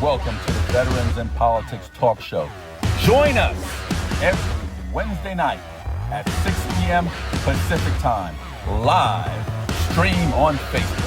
Welcome to the Veterans in Politics Talk Show. Join us every Wednesday night at 6 p.m. Pacific Time, live stream on Facebook.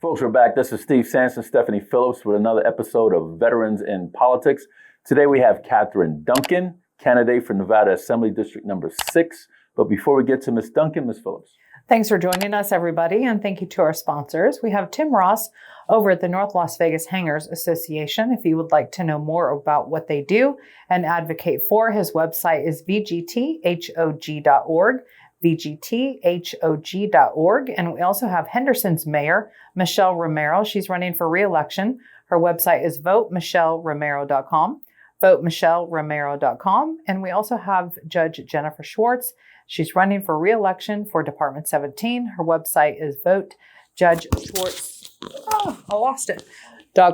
Folks, we're back. This is Steve Sanson, Stephanie Phillips with another episode of Veterans in Politics. Today we have Catherine Duncan, candidate for Nevada Assembly District number 6. But before we get to Ms. Duncan, Ms. Phillips. Thanks for joining us, everybody, and thank you to our sponsors. We have Tim Ross over at the North Las Vegas Hangars Association. If you would like to know more about what they do and advocate for, his website is vgthog.org, vgthog.org. And we also have Henderson's mayor, Michelle Romero. She's running for re-election. Her website is votemichelleromero.com, votemichelleromero.com. And we also have Judge Jennifer Schwartz. She's running for re-election for Department 17. Her website is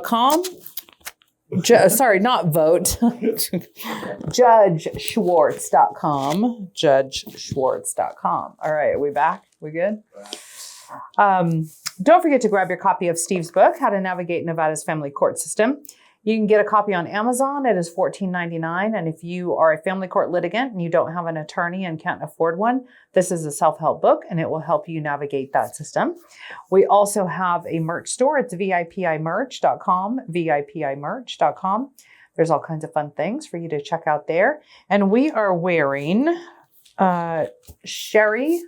.com. Sorry, not vote. JudgeSchwartz.com. JudgeSchwartz.com. All right, are we back? We good? Don't forget to grab your copy of Steve's book, How to Navigate Nevada's Family Court System. You can get a copy on Amazon. It is $14.99. And if you are a family court litigant and you don't have an attorney and can't afford one, this is a self-help book and it will help you navigate that system. We also have a merch store. It's VIPImerch.com, VIPImerch.com. There's all kinds of fun things for you to check out there. And we are wearing Sherry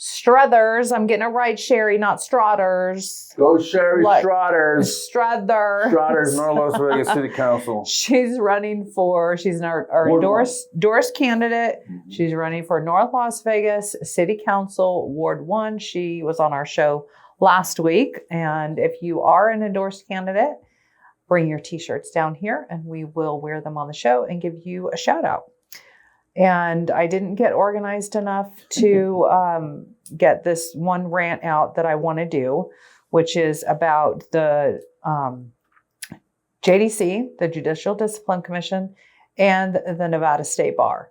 Struthers. I'm getting it right, Sherry, not Strauters. Go Sherry Strauters. Struther. Strauters, North Las Vegas City Council. She's running for, she's our endorsed candidate. Mm-hmm. She's running for North Las Vegas City Council, Ward 1. She was on our show last week. And if you are an endorsed candidate, bring your t-shirts down here and we will wear them on the show and give you a shout out. And I didn't get organized enough to get this one rant out that I want to do, which is about the JDC, the Judicial Discipline Commission, and the Nevada State Bar.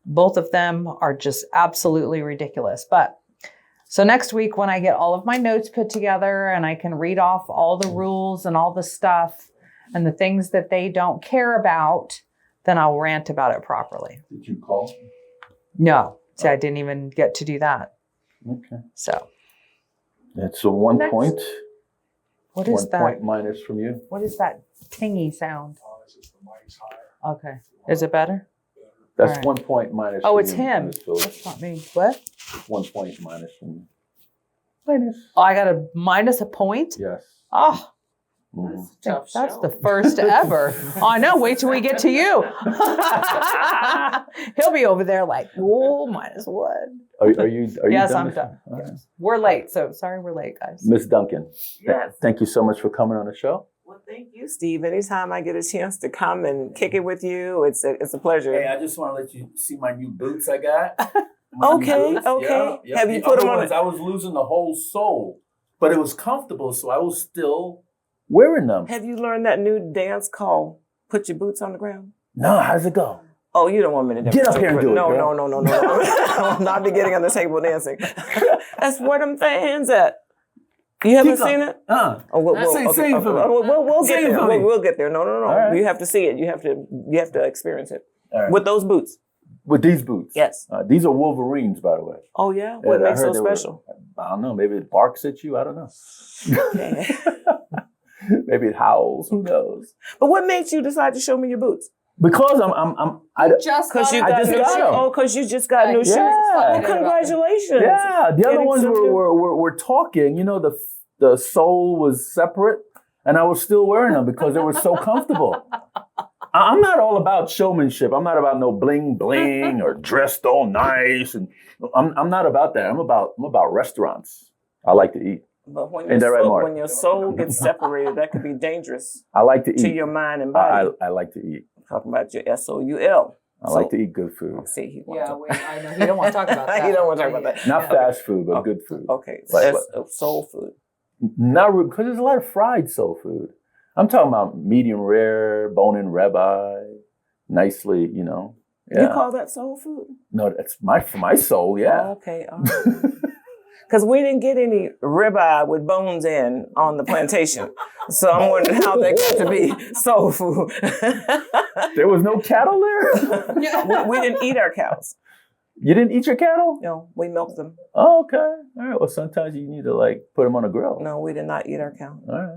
Both of them are just absolutely ridiculous. But so next week when I get all of my notes put together and I can read off all the rules and all the stuff and the things that they don't care about, then I'll rant about it properly. Did you call? No. See, I didn't even get to do that. Okay. So. That's a 1 point. What is 1 that? 1 point minus from you. What is that tingy sound? Okay. Is it better? That's right. 1 point minus. Oh, from it's you, him. Ms. Phillips. That's not me. What? 1 point minus from you. Minus. Oh, I got a minus a point? Yes. Oh. Mm-hmm. That's the first ever. Oh, I know. Wait till we get to you. He'll be over there like, whoa, minus one. Are you yes, done? I'm done. Yes. Yes. We're late, so sorry we're late, guys. Miss Duncan, Yes. thank you so much for coming on the show. Well, thank you, Steve. Anytime I get a chance to come and kick it with you, it's a pleasure. Hey, I just want to let you see my new boots I got. Okay. Yeah. Have you put them on? I was losing the whole sole, but it was comfortable, so I was still wearing them. Have you learned that new dance called "Put Your Boots on the Ground"? No, how's it go? Oh, you don't want me to get up here and do it. No. I'm not be getting on the table dancing. That's where them fans at. You haven't seen it? Oh, we'll get there. We'll get there. No. Right. You have to see it. You have to experience it. Right. With those boots. With these boots? Yes. These are Wolverines, by the way. Oh, yeah? What makes them special? I don't know. Maybe it barks at you. I don't know. Okay. Maybe it howls. Who knows? But what made you decide to show me your boots? Because Because you just got new shoes. Yeah. Oh, congratulations! Yeah, the other ones were talking. You know, the sole was separate, and I was still wearing them because they were so comfortable. I'm not all about showmanship. I'm not about no bling bling or dressed all nice, and I'm not about that. I'm about restaurants. I like to eat. But when your soul gets separated, that could be dangerous. I like to eat. To your mind and body. I like to eat. Talking about your SOUL. I like to eat good food. See, I know. He don't want to talk about that. He don't want to talk about that. Not fast food, but good food. Okay, so that's soul food. Not because there's a lot of fried soul food. I'm talking about medium rare, bone-in ribeye, nicely, you know. Yeah. You call that soul food? No, that's for my soul, yeah. Oh, okay. All right. Because we didn't get any ribeye with bones in on the plantation. So I'm wondering how that got to be soul food. There was no cattle there? we didn't eat our cows. You didn't eat your cattle? No, we milked them. Oh, okay. All right. Well, sometimes you need to like put them on a grill. No, we did not eat our cow. All right.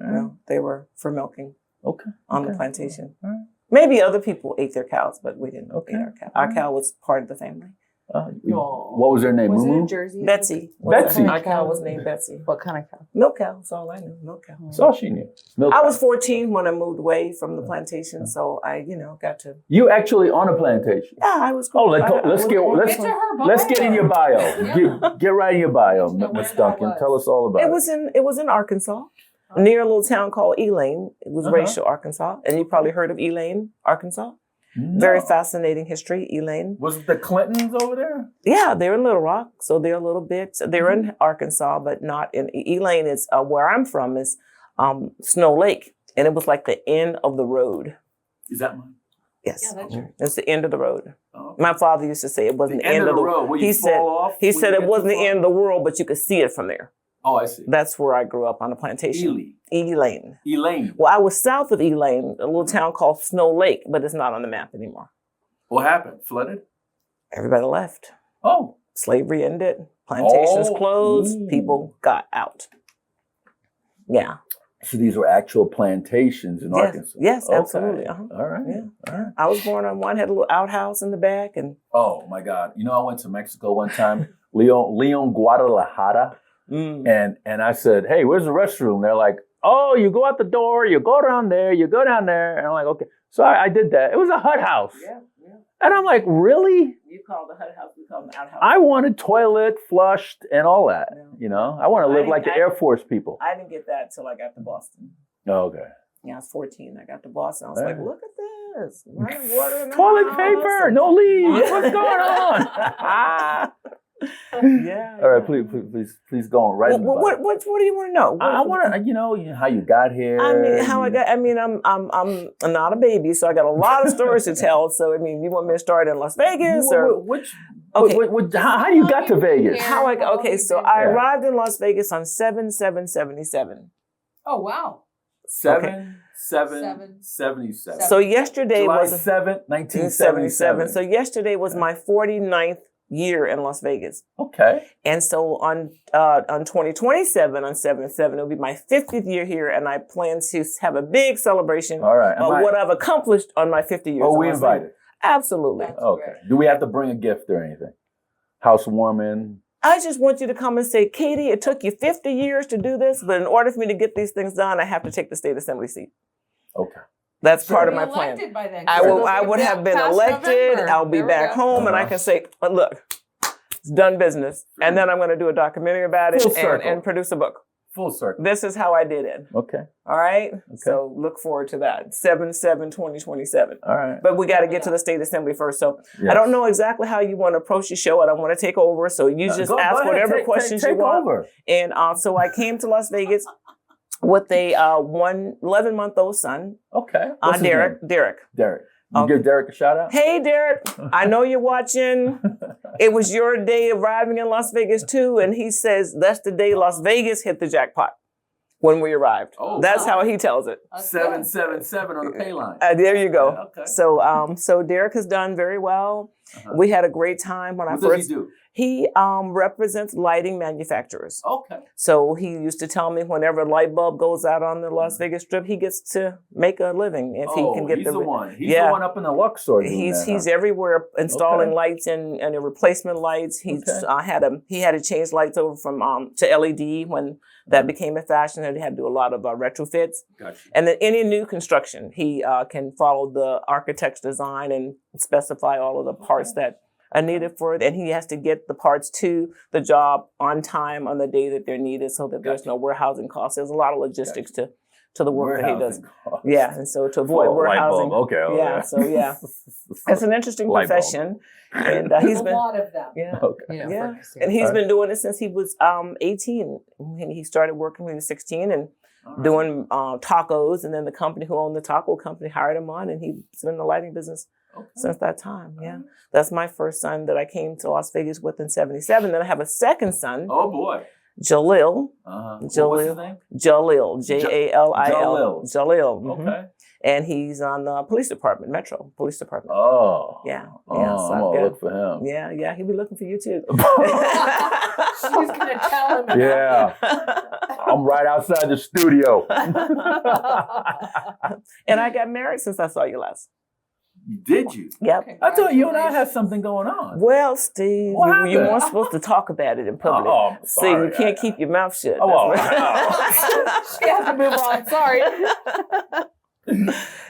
All right. No, they were for milking Okay. on okay. the plantation. All right. Maybe other people ate their cows, but we didn't Okay. eat our cow. Our cow was part of the family. What was their name? Was it Moo in Jersey? Betsy. Betsy. Our cow was named Betsy. What kind of cow? Milk cow. That's all I knew. Milk cow. That's all she knew. Milk I was cow. 14 when I moved away from the plantation, so I, got to. You actually on a plantation? Yeah, I was. Oh, let's Get to her bio. let's get in your bio. Get right in your bio, Miss Duncan. Tell us all about it. It was in Arkansas, near a little town called Elaine. It was Uh-huh. Rachel, Arkansas, and you probably heard of Elaine, Arkansas. No. Very fascinating history, Elaine. Was it the Clintons over there? Yeah, they're in Little Rock, so they're a little bit. They're in Arkansas, but not in Elaine. Is where I'm from. Is Snow Lake, and it was like the end of the road. Is that mine? Yes, Yeah, that's true. it's the end of the road. Oh. My father used to say it wasn't the end of the road. Where you He said fall off he when said you it get wasn't too the far? end of the world, but you could see it from there. Oh, I see. That's where I grew up on the plantation. Elaine. Elaine. Well, I was south of Elaine, a little town called Snow Lake, but it's not on the map anymore. What happened? Flooded? Everybody left. Oh. Slavery ended. Plantations Oh. closed. Ooh. People got out. Yeah. So these were actual plantations in Arkansas? Yes, Okay. absolutely. Uh-huh. All right. Yeah. All right. I was born on one, had a little outhouse in the back, and Oh, my God. You know, I went to Mexico one time, Leon, Guadalajara. And I said, hey, where's the restroom? They're like, oh, you go out the door, you go down there, you go down there. And I'm like, okay. So I did that. It was a hut house. yeah. And I'm like, really? You call the hut house, we call the outhouse. I wanted toilet, flushed, and all that. Yeah. You know, I want to live like the Air Force people. I didn't get that till I got to Boston. Oh, okay. Yeah, I was 14. I got to Boston. I was All like, right. look at this. Running water in the Toilet house. paper, no leaves. What's going on? Yeah. All right, please go on. Right. What do you want to know? I want to, you know, how you got here. I'm not a baby, so I got a lot of stories to tell. So, I mean, you want me to start in Las Vegas or? How you got to Vegas? So I arrived in Las Vegas on 7/7/77. Oh, wow. 7/7/77. So yesterday July was 7th, 1977. So yesterday was my 49th year in Las Vegas. Okay. And so on 2027, on 7/7, it'll be my 50th year here, and I plan to have a big celebration All right. of what I've accomplished on my 50 years. Oh, in we Las invited. Vegas. Absolutely. Okay. Do we have to bring a gift or anything? Housewarming? I just want you to come and say, Katie, it took you 50 years to do this, but in order for me to get these things done, I have to take the state assembly seat. Okay. That's Sure. part of my Be plan. elected by then. I would have been Past elected. November. I'll be There we back go. home, and I Uh-huh. can say, look, it's done business. And then I'm going to do a documentary about it Full circle. and produce a book. Full circle. This is how I did it. Okay. All right. So look forward to that. 7/7/2027. All right. But we got to get to the state assembly first. So Yes. I don't know exactly how you want to approach the show. I don't want to take over. So you just Go ask ahead. whatever questions you take want. Over. And so I came to Las Vegas with a 11-month-old son, Okay. What's his Derek. name? Derek. Derek. You Okay. give Derek a shout out? Hey, Derek, I know you're watching. It was your day arriving in Las Vegas, too. And he says that's the day Las Vegas hit the jackpot when we arrived. Oh, That's wow. how he tells it. 777 on the pay line. There you go. Yeah, okay. So Derek has done very well. Uh-huh. We had a great time when I What first. does he do? He represents lighting manufacturers. Okay. So he used to tell me whenever a light bulb goes out on the Las Vegas Strip, he gets to make a living if he can get he's the one. He's Yeah. the one up in the Luxor. doing He's that, he's huh? everywhere installing Okay. lights and the replacement lights. He's Okay. he had to change lights over from to LED when that became a fashion, and he had to do a lot of retrofits. Gotcha. And then any new construction, he can follow the architect's design and specify all of the parts that are needed for it. And he has to get the parts to the job on time on the day that they're needed, so that there's no warehousing costs. There's a lot of logistics to the work that he does. Yeah, and so to avoid warehousing. Okay. Yeah, so yeah, it's an interesting Light bulb. profession, and There's he's a been lot of them. Okay. You know, yeah, for casino. and he's Alright. been doing it since he was 18. When he started working when he was 16 and Alright. doing tacos, and then the company who owned the taco company hired him on, and he's been in the lighting business since that time. Yeah. That's my first son that I came to Las Vegas with in 77. Then I have a second son. Oh boy. Jalil. What's his name? Jalil. Jalil. Jalil. Okay. And he's on the police department, Metro Police Department. Oh. Yeah. Oh, So I'm gonna look for him. Yeah. He'll be looking for you too. She's gonna tell him. Yeah. I'm right outside the studio. And I got married since I saw you last. Did you? Yep. I thought you and I had something going on. Well, Steve, What you happened? weren't supposed to talk about it in public. Oh, I'm See, sorry. you can't keep your mouth shut. Oh, She has to move on. Sorry.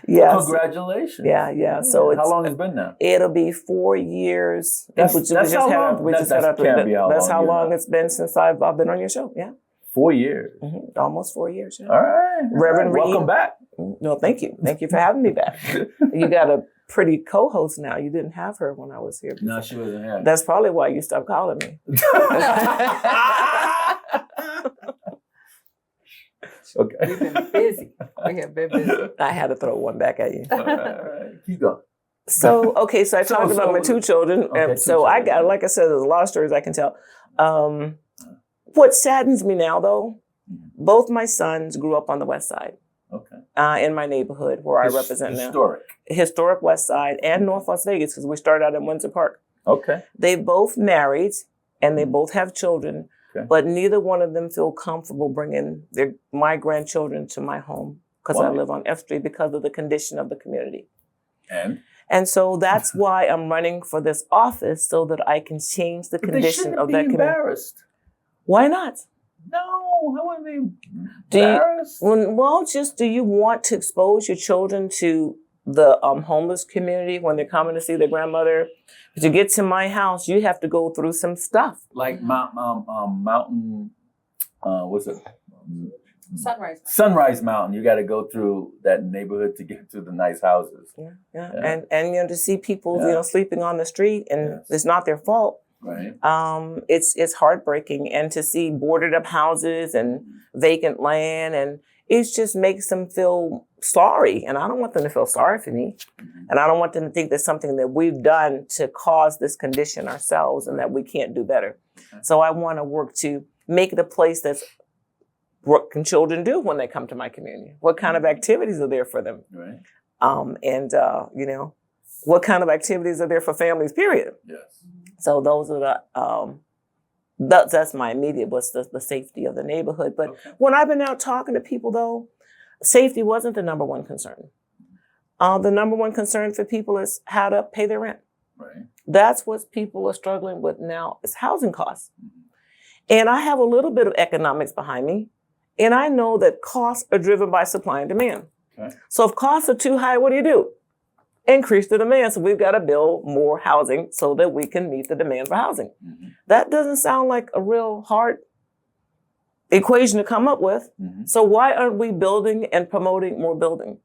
Yes. Congratulations. Yeah. So how long has it been now? It'll be 4 years. That's how long? That's how long it's been since I've been on your show. Yeah. 4 years. Mm-hmm. Almost 4 years. Yeah. All right. Reverend Reed. Welcome back. No, thank you. Thank you for having me back. You got a pretty co-host now. You didn't have her when I was here before. No, she wasn't here. That's probably why you stopped calling me. Okay. We've been busy. We have been busy. I had to throw one back at you. All right. Keep going. So I talked about my 2 children. Okay, And 2 so I children. got, like I said, there's a lot of stories I can tell. What saddens me now, though, both my sons grew up on the West Side. Okay. In my neighborhood where I represent now. Historic West Side and North Las Vegas, because we started out in Windsor Park. Okay. They both married and they both have children, Okay. but neither one of them feel comfortable bringing my grandchildren to my home because I Why? live on F Street because of the condition of the community. And so that's why I'm running for this office so that I can change the condition of that community. Embarrassed. Why not? No, I wouldn't be Do you- embarrassed. Do you want to expose your children to the homeless community when they're coming to see their grandmother? To get to my house, you have to go through some stuff. Like Mountain, what's it? Sunrise. Mountain. You got to go through that neighborhood to get to the nice houses. Yeah. Yeah. And to see people Yeah. sleeping on the street and Yes. it's not their fault. Right. It's heartbreaking, and to see boarded up houses and vacant land, and it just makes them feel sorry. And I don't want them to feel sorry for me, and I don't want them to think there's something that we've done to cause this condition ourselves and that we can't do better. Okay. So I want to work to make it a place that's what can children do when they come to my community? What kind of activities are there for them? Right. What kind of activities are there for families? Period. Yes. So those are that's my immediate, what's the safety of the neighborhood. But Okay. when I've been out talking to people, though, safety wasn't the number one concern. The number one concern for people is how to pay their rent. Right. That's what people are struggling with now, is housing costs. And I have a little bit of economics behind me, and I know that costs are driven by supply and demand. Okay. So if costs are too high, what do? Increase the demand. So we've got to build more housing so that we can meet the demand for housing. Mm-hmm. That doesn't sound like a real hard equation to come up with. Mm-hmm. So why aren't we building and promoting more building?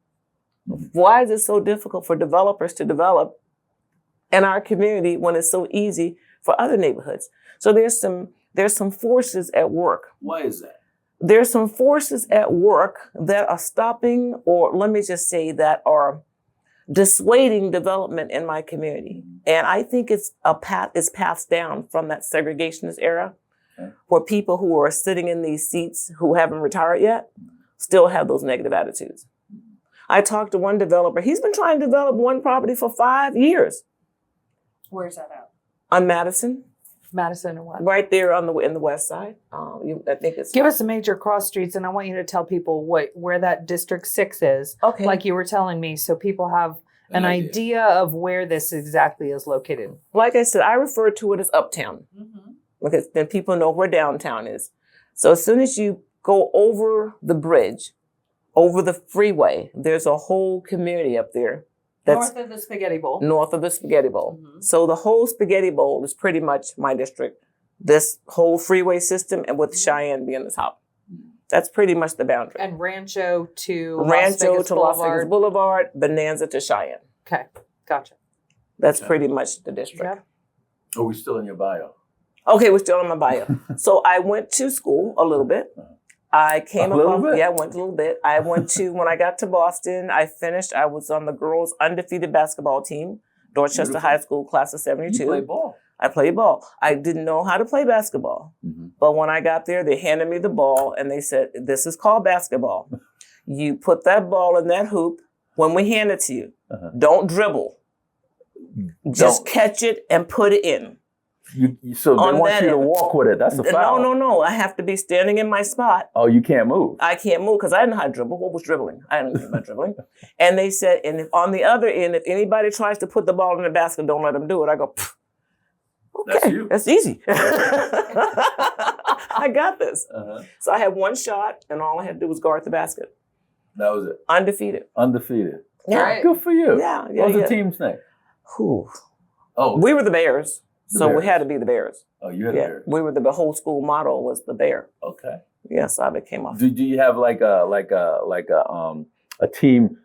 Why is it so difficult for developers to develop in our community when it's so easy for other neighborhoods? So there's some forces at work. Why is that? There's some forces at work that are stopping, or let me just say that are dissuading development in my community. And I think it's passed down from that segregationist era, Okay. where people who are sitting in these seats who haven't retired yet still have those negative attitudes. I talked to one developer. He's been trying to develop one property for 5 years Where's that at? on Madison, Madison and what? right there in the west side. I think it's Give us the major cross streets, and I want you to tell people where that District 6 is, okay. like you were telling me, so people have an idea of where this exactly is located. Like I said, I refer to it as uptown. Because then people know where downtown is. So as soon as you go over the bridge, over the freeway, there's a whole community up there that's North of the Spaghetti Bowl. north of the Spaghetti Bowl. Mhm. So the whole Spaghetti Bowl is pretty much my district. This whole freeway system, and with Cheyenne being the top. That's pretty much the boundary. And Rancho to Las Rancho Vegas to Las Boulevard. Vegas Boulevard, Bonanza to Cheyenne. Okay, gotcha. That's Okay. pretty much the district. Yeah. Are we still in your bio? Okay, we're still on my bio. So I went to school a little bit. I came A little up. bit? Yeah, I went a little bit. I went to, when I got to Boston, I was on the girls' undefeated basketball team, Dorchester Beautiful. High School, class of 72. You play ball. I played ball. I didn't know how to play basketball. Mm-hmm. But when I got there, they handed me the ball and they said, this is called basketball. You put that ball in that hoop when we hand it to you. Don't dribble. Just catch it and put it in. So they want you to walk with it. That's a foul. No. I have to be standing in my spot. Oh, you can't move. I can't move because I didn't know how to dribble. What was dribbling? I didn't know about dribbling. And they said, and if, on the other end, if anybody tries to put the ball in the basket, don't let them do it. I go, okay, that's easy. I got this. So I had one shot, and all I had to do was guard the basket. That was it. Undefeated. Yeah. Right. Good for you. Yeah. What was the team's name? Whew. Oh, We were the Bears. So Bears. we had to be the Bears. Oh, you had the Bears. We were the whole school motto was the Bear. Okay. Yes, I became off. Do you have like a team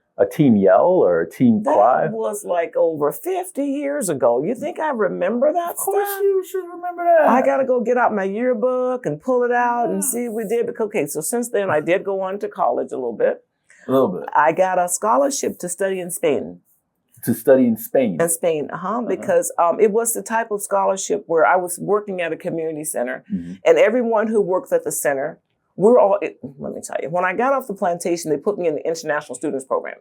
yell or a team cry? That was like over 50 years ago. You think I remember that Of course stuff? you should remember that. I got to go get out my yearbook and pull it out and see what we did. Okay, so since then, I did go on to college a little bit. A little bit. I got a scholarship to study in Spain. To study in Spain. Because it was the type of scholarship where I was working at a community center, Mm-hmm. and everyone who works at the center, we're all, let me tell you, when I got off the plantation, they put me in the International Students Program.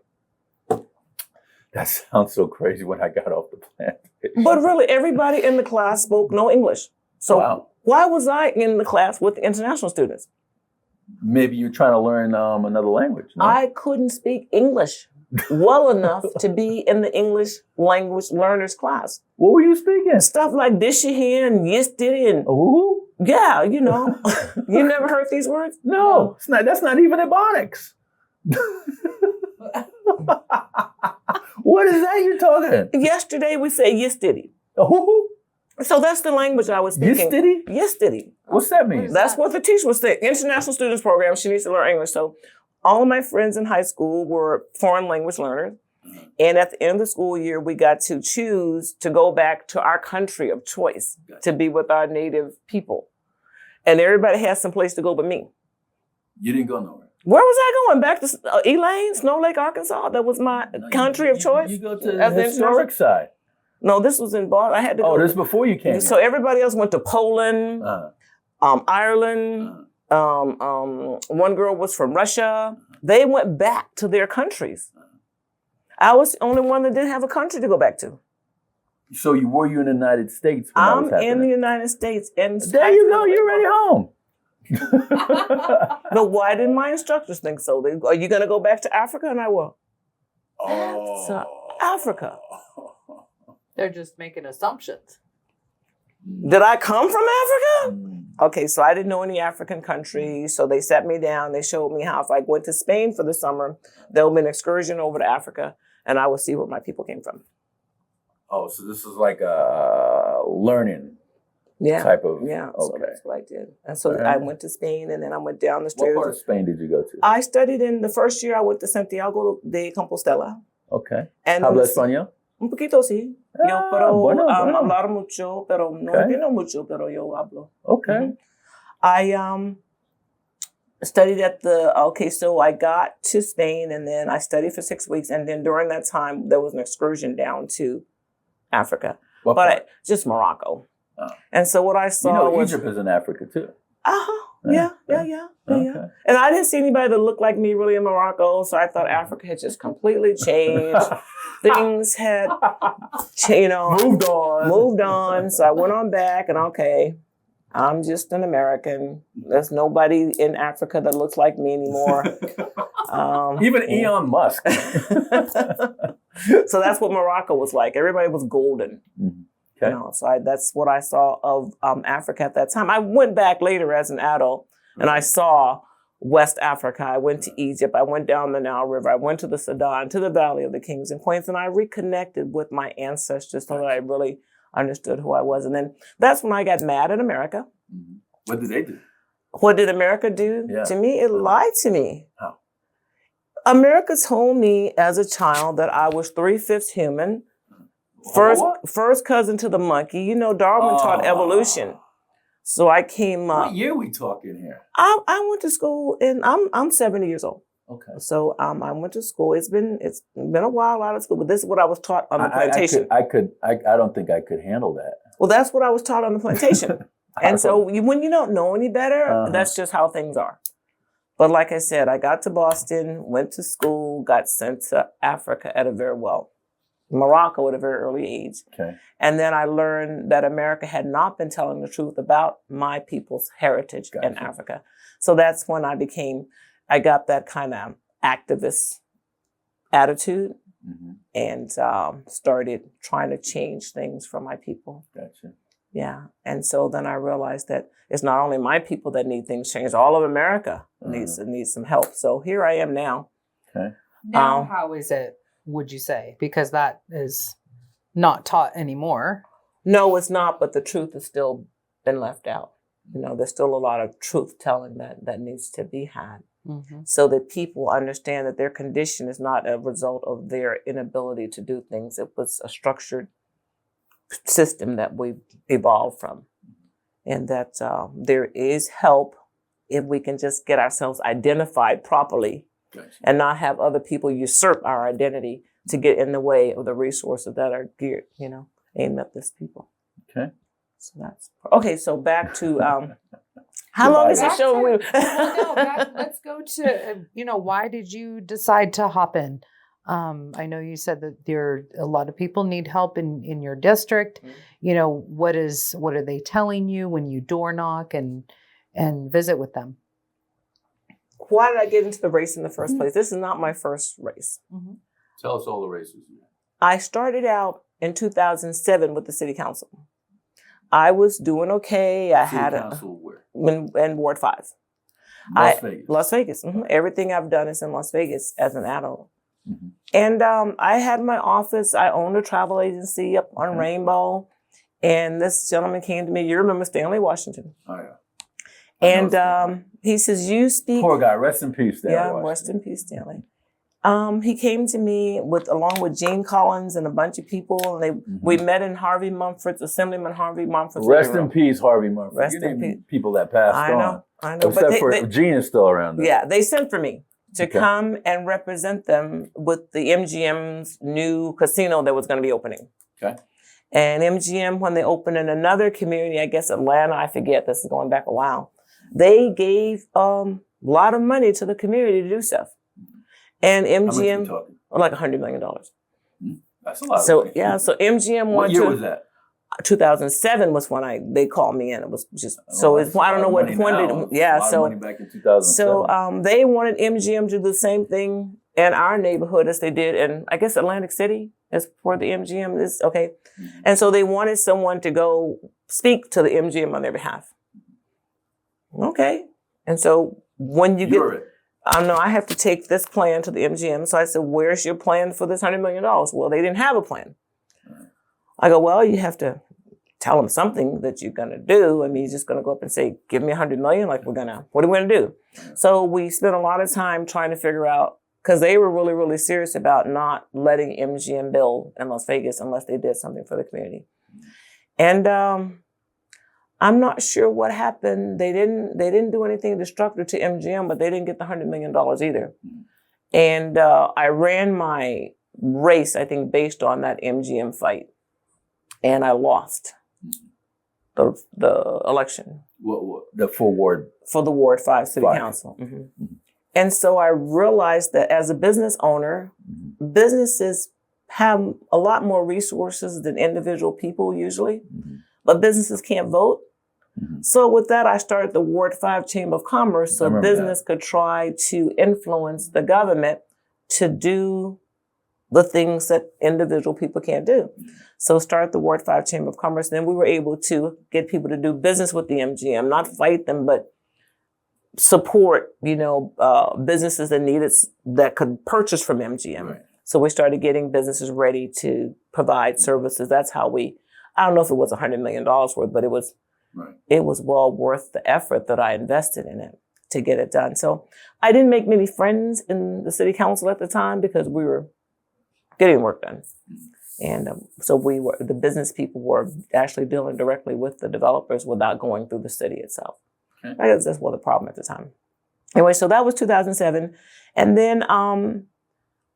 That sounds so crazy when I got off the plantation. But really, everybody in the class spoke no English. So Wow. why was I in the class with the international students? Maybe you're trying to learn another language. No? I couldn't speak English well enough to be in the English language learners class. What were you speaking? Stuff like this your hand, yes did it. And Ooh. yeah, you know. You never heard these words? No, it's not. That's not even Ebonics. What is that you're talking? Yesterday we say yes did it. Ooh. So that's the language I was speaking. Yes, did he? Yes did it. What's that mean? That's what the teacher was saying. International Students Program, she needs to learn English. So all of my friends in high school were foreign language learners. And at the end of the school year, we got to choose to go back to our country of choice to be with our native people. And everybody had some place to go but me. You didn't go nowhere. Where was I going? Back to Elaine, Snow Lake, Arkansas? That was my country of choice? You go to As the the historic side. No, this was in Boston. I had to go. Oh, this is before you came. So everybody else went to Poland, Ireland. One girl was from Russia. They went back to their countries. I was the only one that didn't have a country to go back to. So you were in the United States when that was I'm happening? in the United States. And There you go. You're already home. But why didn't my instructors think so? Are you going to go back to Africa? And I will. Oh. So, Africa. They're just making assumptions. Did I come from Africa? Okay, so I didn't know any African countries. So they sat me down. They showed me how if I went to Spain for the summer, there would be an excursion over to Africa, and I would see where my people came from. Oh, so this is like a learning type of. Yeah, Okay. so that's what I did. And so I went to Spain, and then I went down the street. What part of Spain did you go to? I studied in the first year. I went to Santiago de Compostela. Okay. And Habla español? Un poquito sí. Yo, pero bueno. hablar mucho, pero no entiendo mucho, pero yo hablo. Okay. I studied at so I got to Spain, and then I studied for 6 weeks, and then during that time, there was an excursion down to Africa. What part? Just Morocco. Oh. And so what I saw was... Egypt is in Africa, too. Yeah. Okay. And I didn't see anybody that looked like me really in Morocco, so I thought Africa had just completely changed. Things had, moved on. So I went on back, and okay, I'm just an American. There's nobody in Africa that looks like me anymore. Even Elon Musk. So that's what Morocco was like. Everybody was golden. Mm-hmm. Okay. So that's what I saw of Africa at that time. I went back later as an adult, and I saw West Africa. I went to Egypt. I went down the Nile River. I went to the Sudan, to the Valley of the Kings and Queens, and I reconnected with my ancestors so that I really understood who I was. And then that's when I got mad at America. Mm-hmm. What did they do? What did America do to me? It lied to me. How? America told me as a child that I was 3/5 human. First cousin to the monkey. Darwin taught evolution. So I came What year we talking here? I went to school and I'm 70 years old. Okay. So I went to school. It's been a while out of school, but this is what I was taught on the plantation. I don't think I could handle that. Well, that's what I was taught on the plantation. And so when you don't know any better, that's just how things are. But like I said, I got to Boston, went to school, got sent to Africa Morocco at a very early age. Okay. And then I learned that America had not been telling the truth about my people's heritage in Africa. So that's when I got that kind of activist attitude and started trying to change things for my people. Gotcha. Yeah. And so then I realized that it's not only my people that need things changed, all of America needs some help. So here I am now. Okay. Now, how is it, would you say? Because that is not taught anymore. No, it's not, but the truth has still been left out. You know, there's still a lot of truth telling that needs to be had. So that people understand that their condition is not a result of their inability to do things. It was a structured system that we evolved from. And that there is help if we can just get ourselves identified properly and not have other people usurp our identity to get in the way of the resources that are geared, aimed at this people. Okay. So that's okay. So back to how long is the show? Let's go to why did you decide to hop in? I know you said that a lot of people need help in your district. What are they telling you when you door knock and visit with them? Why did I get into the race in the first place? This is not my first race. Tell us all the races. I started out in 2007 with the city council. I was doing okay. I had in Ward 5. Las Vegas. Everything I've done is in Las Vegas as an adult. And I had my office. I owned a travel agency up on Rainbow. And this gentleman came to me. You remember Stanley Washington? Oh, yeah. And he says, you speak. Poor guy. Rest in peace, Stanley. Yeah, rest in peace, Stanley. He came to me along with Gene Collins and a bunch of people, and we met in Harvey Mumford's, Assemblyman Harvey Mumford's. Rest in peace, Harvey Mumford. Rest in peace. People that passed on. I know. Except for Gene is still around. There. Yeah, they sent for me to come and represent them with the MGM's new casino that was going to be opening. Okay. And MGM, when they opened in another community, I guess Atlanta, I forget, this is going back a while, they gave a lot of money to the community to do stuff. And MGM, like $100 million. That's a lot. So MGM What year was that? 2007 was when they called me in. It was just I don't know what when did money back in 2007. So they wanted MGM to do the same thing in our neighborhood as they did in I guess Atlantic City as for the MGM is okay, and so they wanted someone to go speak to the MGM on their behalf. Okay, and so when you get. No, I have to take this plan to the MGM. So I said, where's your plan for this $100 million? Well, they didn't have a plan. I go, well, you have to tell them something that you're going to do. I mean, you're just going to go up and say, give me $100 million. Like what are we going to do? So we spent a lot of time trying to figure out, because they were really, really serious about not letting MGM build in Las Vegas unless they did something for the community. And, I'm not sure what happened. They didn't do anything destructive to MGM, but they didn't get the $100 million either. And I ran my race, I think, based on that MGM fight. And I lost the election. For the Ward 5 City Council. And so I realized that as a business owner, businesses have a lot more resources than individual people usually, but businesses can't vote. So with that, I started the Ward 5 Chamber of Commerce so business could try to influence the government to do the things that individual people can't do. So start the Ward 5 Chamber of Commerce. Then we were able to get people to do business with the MGM, not fight them, but support, businesses that could purchase from MGM. Right. So we started getting businesses ready to provide services. That's how I don't know if it was $100 million worth, but it was well worth the effort that I invested in it to get it done. So I didn't make many friends in the city council at the time because we were getting work done. And so the business people were actually dealing directly with the developers without going through the city itself. Okay. I guess that's the problem at the time. Anyway, so that was 2007. And then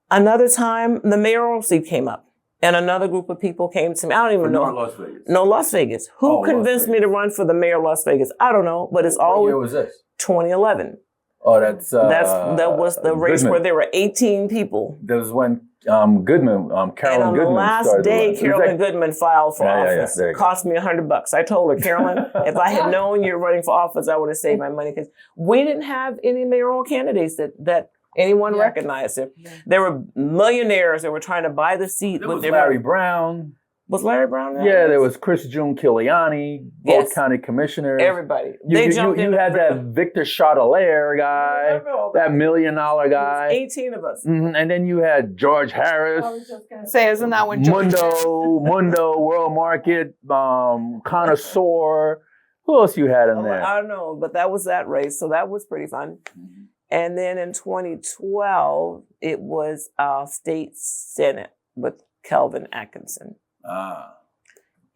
another time, the mayoral seat came up. And another group of people came to me. I don't even know. Las Vegas. No, Las Vegas. Who convinced me to run for the mayor of Las Vegas? I don't know, but it's always. What year was this? 2011. Oh, that was the race Goodman. where there were 18 people. That was when Goodman, Carolyn And on the Goodman last started day, running. Carolyn Goodman filed for office. There you It go. cost me $100. I told her, Carolyn, if I had known you were running for office, I would have saved my money because we didn't have any mayoral candidates that anyone recognized. Yeah. There were millionaires that were trying to buy the seat. There was Larry Brown. Was Larry Brown there? Yeah, there was Chris June Kiliani, both Yes. county commissioners. Everybody. You They jumped in. had that Victor Chatelaire guy, that $1 million guy. 18 of us. Mhm. And then you had George Harris, Say, isn't that when Mundo, World Market, Connoisseur. Who else you had in there? I don't know, but that was that race. So that was pretty fun. And then in 2012, it was state senate with Kelvin Atkinson.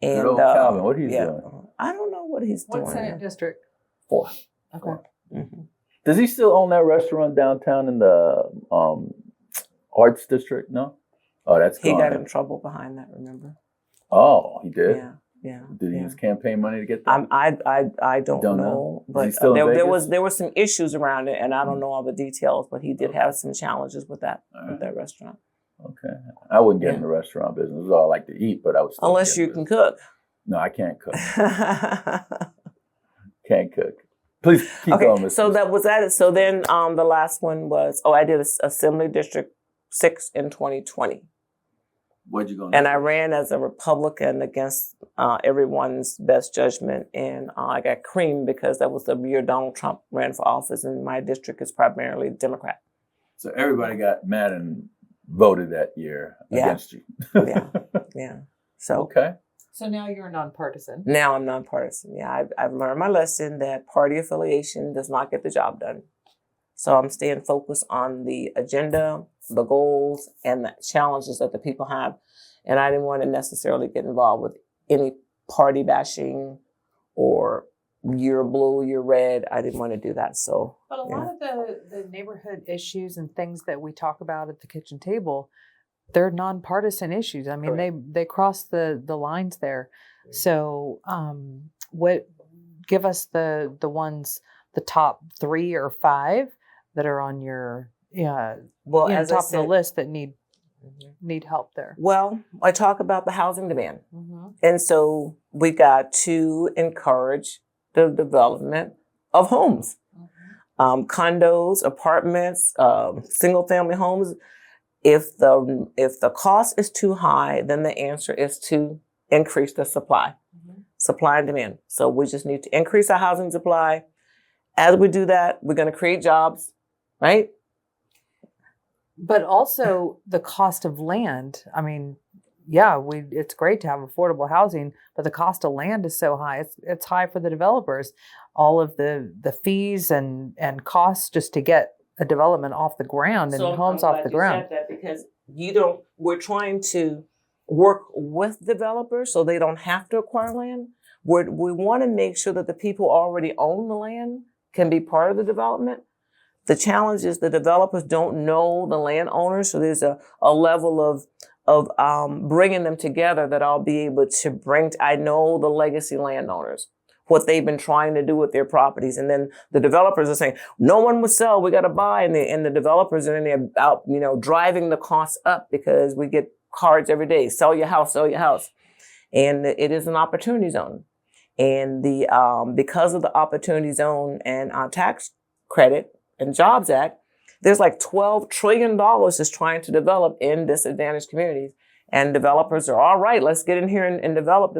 Good old Calvin. What he's doing? I don't know what he's doing. What Senate district? 4. Okay. Mm-hmm. Does he still own that restaurant downtown in the Arts District? No? Oh, that's He gone. got in trouble behind that, remember? Oh, he did? Yeah. Did he use campaign money to get that? I don't know. Is But he still in there were some issues around it, and I don't know all the details, but he did have some challenges with that restaurant. Okay. I wouldn't get in the restaurant business. It's all I like to eat, but I was still Unless you getting can cook. No, I can't cook. Can't cook. Please keep going, Mr. So that was that. So then the last one was, I did Assembly District 6 in 2020. What'd you go? And I ran as a Republican against everyone's best judgment. And I got creamed because that was the year Donald Trump ran for office. And my district is primarily Democrat. So everybody got mad and voted that year against you. Yeah. So Okay. So now you're nonpartisan. now I'm nonpartisan. Yeah, I've learned my lesson that party affiliation does not get the job done. So I'm staying focused on the agenda, the goals, and the challenges that the people have. And I didn't want to necessarily get involved with any party bashing or you're blue, you're red. I didn't want to do that. So, But a lot of the neighborhood issues and things that we talk about at the kitchen table, they're nonpartisan issues. I mean, they cross the lines there. So, give us the ones, the top 3 or 5 that are on your as top of the list that need help there. Well, I talk about the housing demand. And so we got to encourage the development of homes, condos, apartments, single family homes. If the cost is too high, then the answer is to increase the supply and demand. So we just need to increase our housing supply. As we do that, we're going to create jobs, right? But also the cost of land. I mean, it's great to have affordable housing, but the cost of land is so high. It's high for the developers. All of the fees and costs just to get a development off the ground and homes off the ground. Said that because we're trying to work with developers so they don't have to acquire land. We want to make sure that the people who already own the land can be part of the development. The challenge is the developers don't know the landowners, so there's a level of bringing them together that I'll be able to bring. I know the legacy landowners, what they've been trying to do with their properties, and then the developers are saying no one would sell, we got to buy, and the developers are in there out, driving the costs up because we get cards every day: sell your house, and it is an opportunity zone, and because of the opportunity zone and our tax credit and Jobs Act, there's like $12 trillion is trying to develop in disadvantaged communities. And developers are, all right, let's get in here and develop.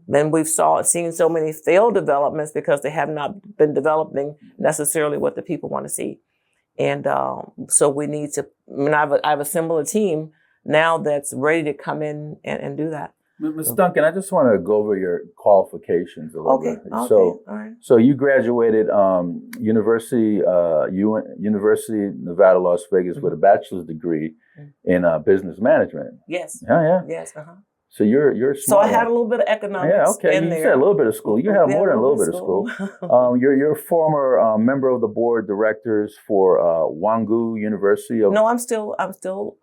Then we've seen so many failed developments because they have not been developing necessarily what the people want to see. And so we need to, I've assembled a team now that's ready to come in and do that. Ms. Duncan, I just want to go over your qualifications a little Okay. bit. Okay. So, all right. so you graduated University Nevada, Las Vegas with a bachelor's degree in business management. Yes. Yeah. Yes. Uh-huh. So you're smart. So I had a little bit of economics. Yeah, okay. In You there. said a little bit of school. You have Yeah, more than a little bit of school. You're a former member of the board of directors for Wangu University of. No, I'm still a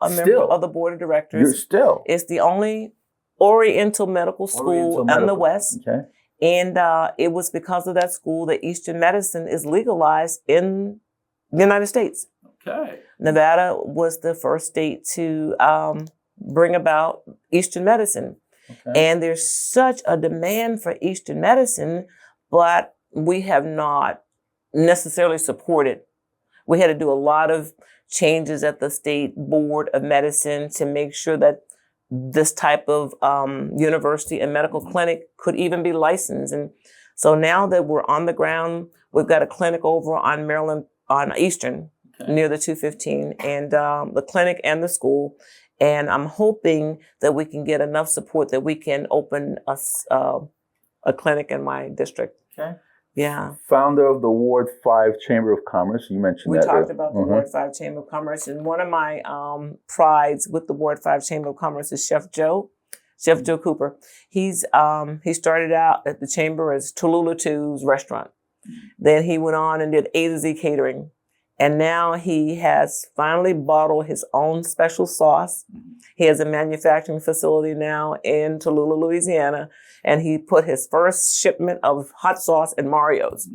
member of the board of directors. You're still. It's the only Oriental medical school in the West. Okay. And it was because of that school that Eastern medicine is legalized in the United States. Okay. Nevada was the first state to bring about Eastern medicine. Okay. And there's such a demand for Eastern medicine, but we have not necessarily supported. We had to do a lot of changes at the state board of medicine to make sure that this type of university and medical clinic could even be licensed. And so now that we're on the ground, we've got a clinic over on Maryland, on Eastern, near the 215, and the clinic and the school. And I'm hoping that we can get enough support that we can open a clinic in my district. Okay. Yeah. Founder of the Ward 5 Chamber of Commerce. You mentioned we that. We talked about the Ward 5 Chamber of Commerce. And one of my prides with the Ward 5 Chamber of Commerce is Chef Joe Cooper. He started out at the chamber as Tallulah 2's restaurant. Then he went on and did A to Z Catering. And now he has finally bottled his own special sauce. He has a manufacturing facility now in Tallulah, Louisiana. And he put his first shipment of hot sauce in Mario's.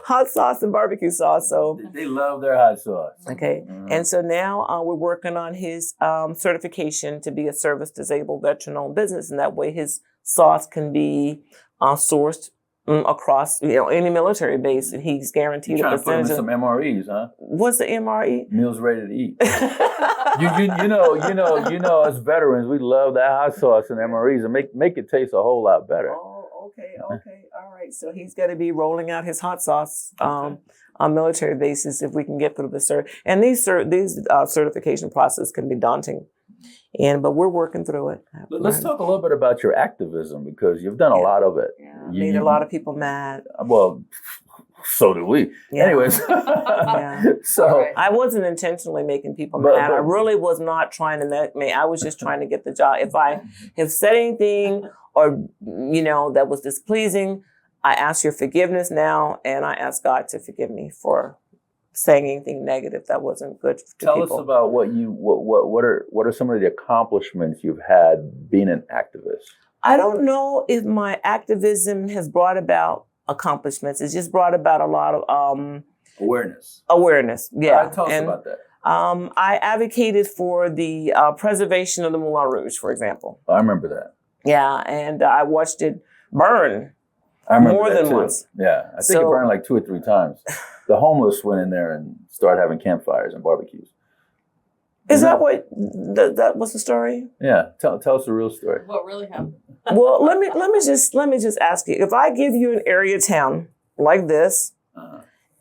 Hot sauce and barbecue sauce. So they love their hot sauce. Okay. And so now we're working on his certification to be a service-disabled veteran-owned business. And that way his sauce can be sourced across, any military base, and he's guaranteed You're a trying to put him percentage. in some MREs, huh? What's the MRE? Meals ready to eat. you know, us veterans, we love that hot sauce and MREs, and make it taste a whole lot better. Oh, okay, all right. So he's going to be rolling out his hot sauce on military bases if we can get through the cert. And these certification process can be daunting. But we're working through it. Let's talk a little bit about your activism, because you've done a lot of it. Yeah, made a lot of people mad. Well, so do we. Yeah. Anyways, so I wasn't intentionally making people mad. I really was not trying to make me. I was just trying to get the job. If I have said anything or that was displeasing, I ask your forgiveness now, and I ask God to forgive me for saying anything negative that wasn't good to people. Tell us about what are some of the accomplishments you've had being an activist? I don't know if my activism has brought about accomplishments. It's just brought about a lot of awareness. Yeah. Tell us about that. I advocated for the preservation of the Moulin Rouge, for example. I remember that. Yeah, and I watched it burn. I remember more that than too. once. Yeah, I think it burned like 2 or 3 times. The homeless went in there and started having campfires and barbecues. Is that what that was the story? Yeah, tell us the real story. What really happened? Well, let me just ask you: if I give you an area town like this,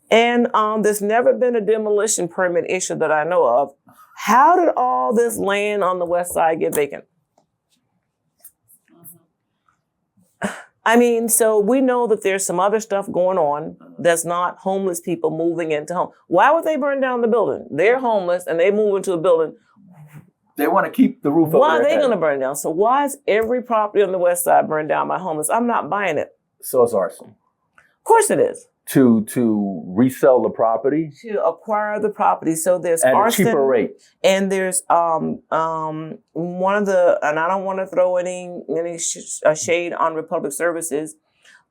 and there's never been a demolition permit issue that I know of, how did all this land on the west side get vacant? I mean, so we know that there's some other stuff going on that's not homeless people moving into home. Why would they burn down the building? They're homeless and they move into a building. They want to keep the roof over Why are their they head. going to burn down? So why is every property on the west side burned down by homeless? I'm not buying it. So it's arson. Of course it is. To resell the property? To acquire the property. So there's at arson. A cheaper rate. And there's one of the, and I don't want to throw any shade on Republic Services,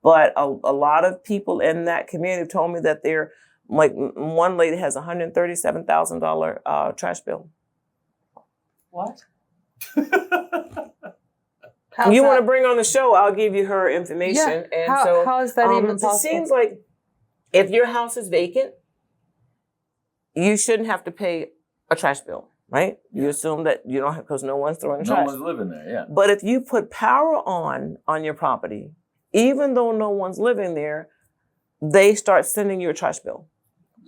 but a lot of people in that community told me that they're, like, one lady has $137,000 trash bill. What? You want to bring on the show, I'll give you her information. Yeah. And how is that even possible? It seems like if your house is vacant, you shouldn't have to pay a trash bill, right? You assume that you don't have, because no one's throwing trash. No one's living there, yeah. But if you put power on your property, even though no one's living there, they start sending you a trash bill.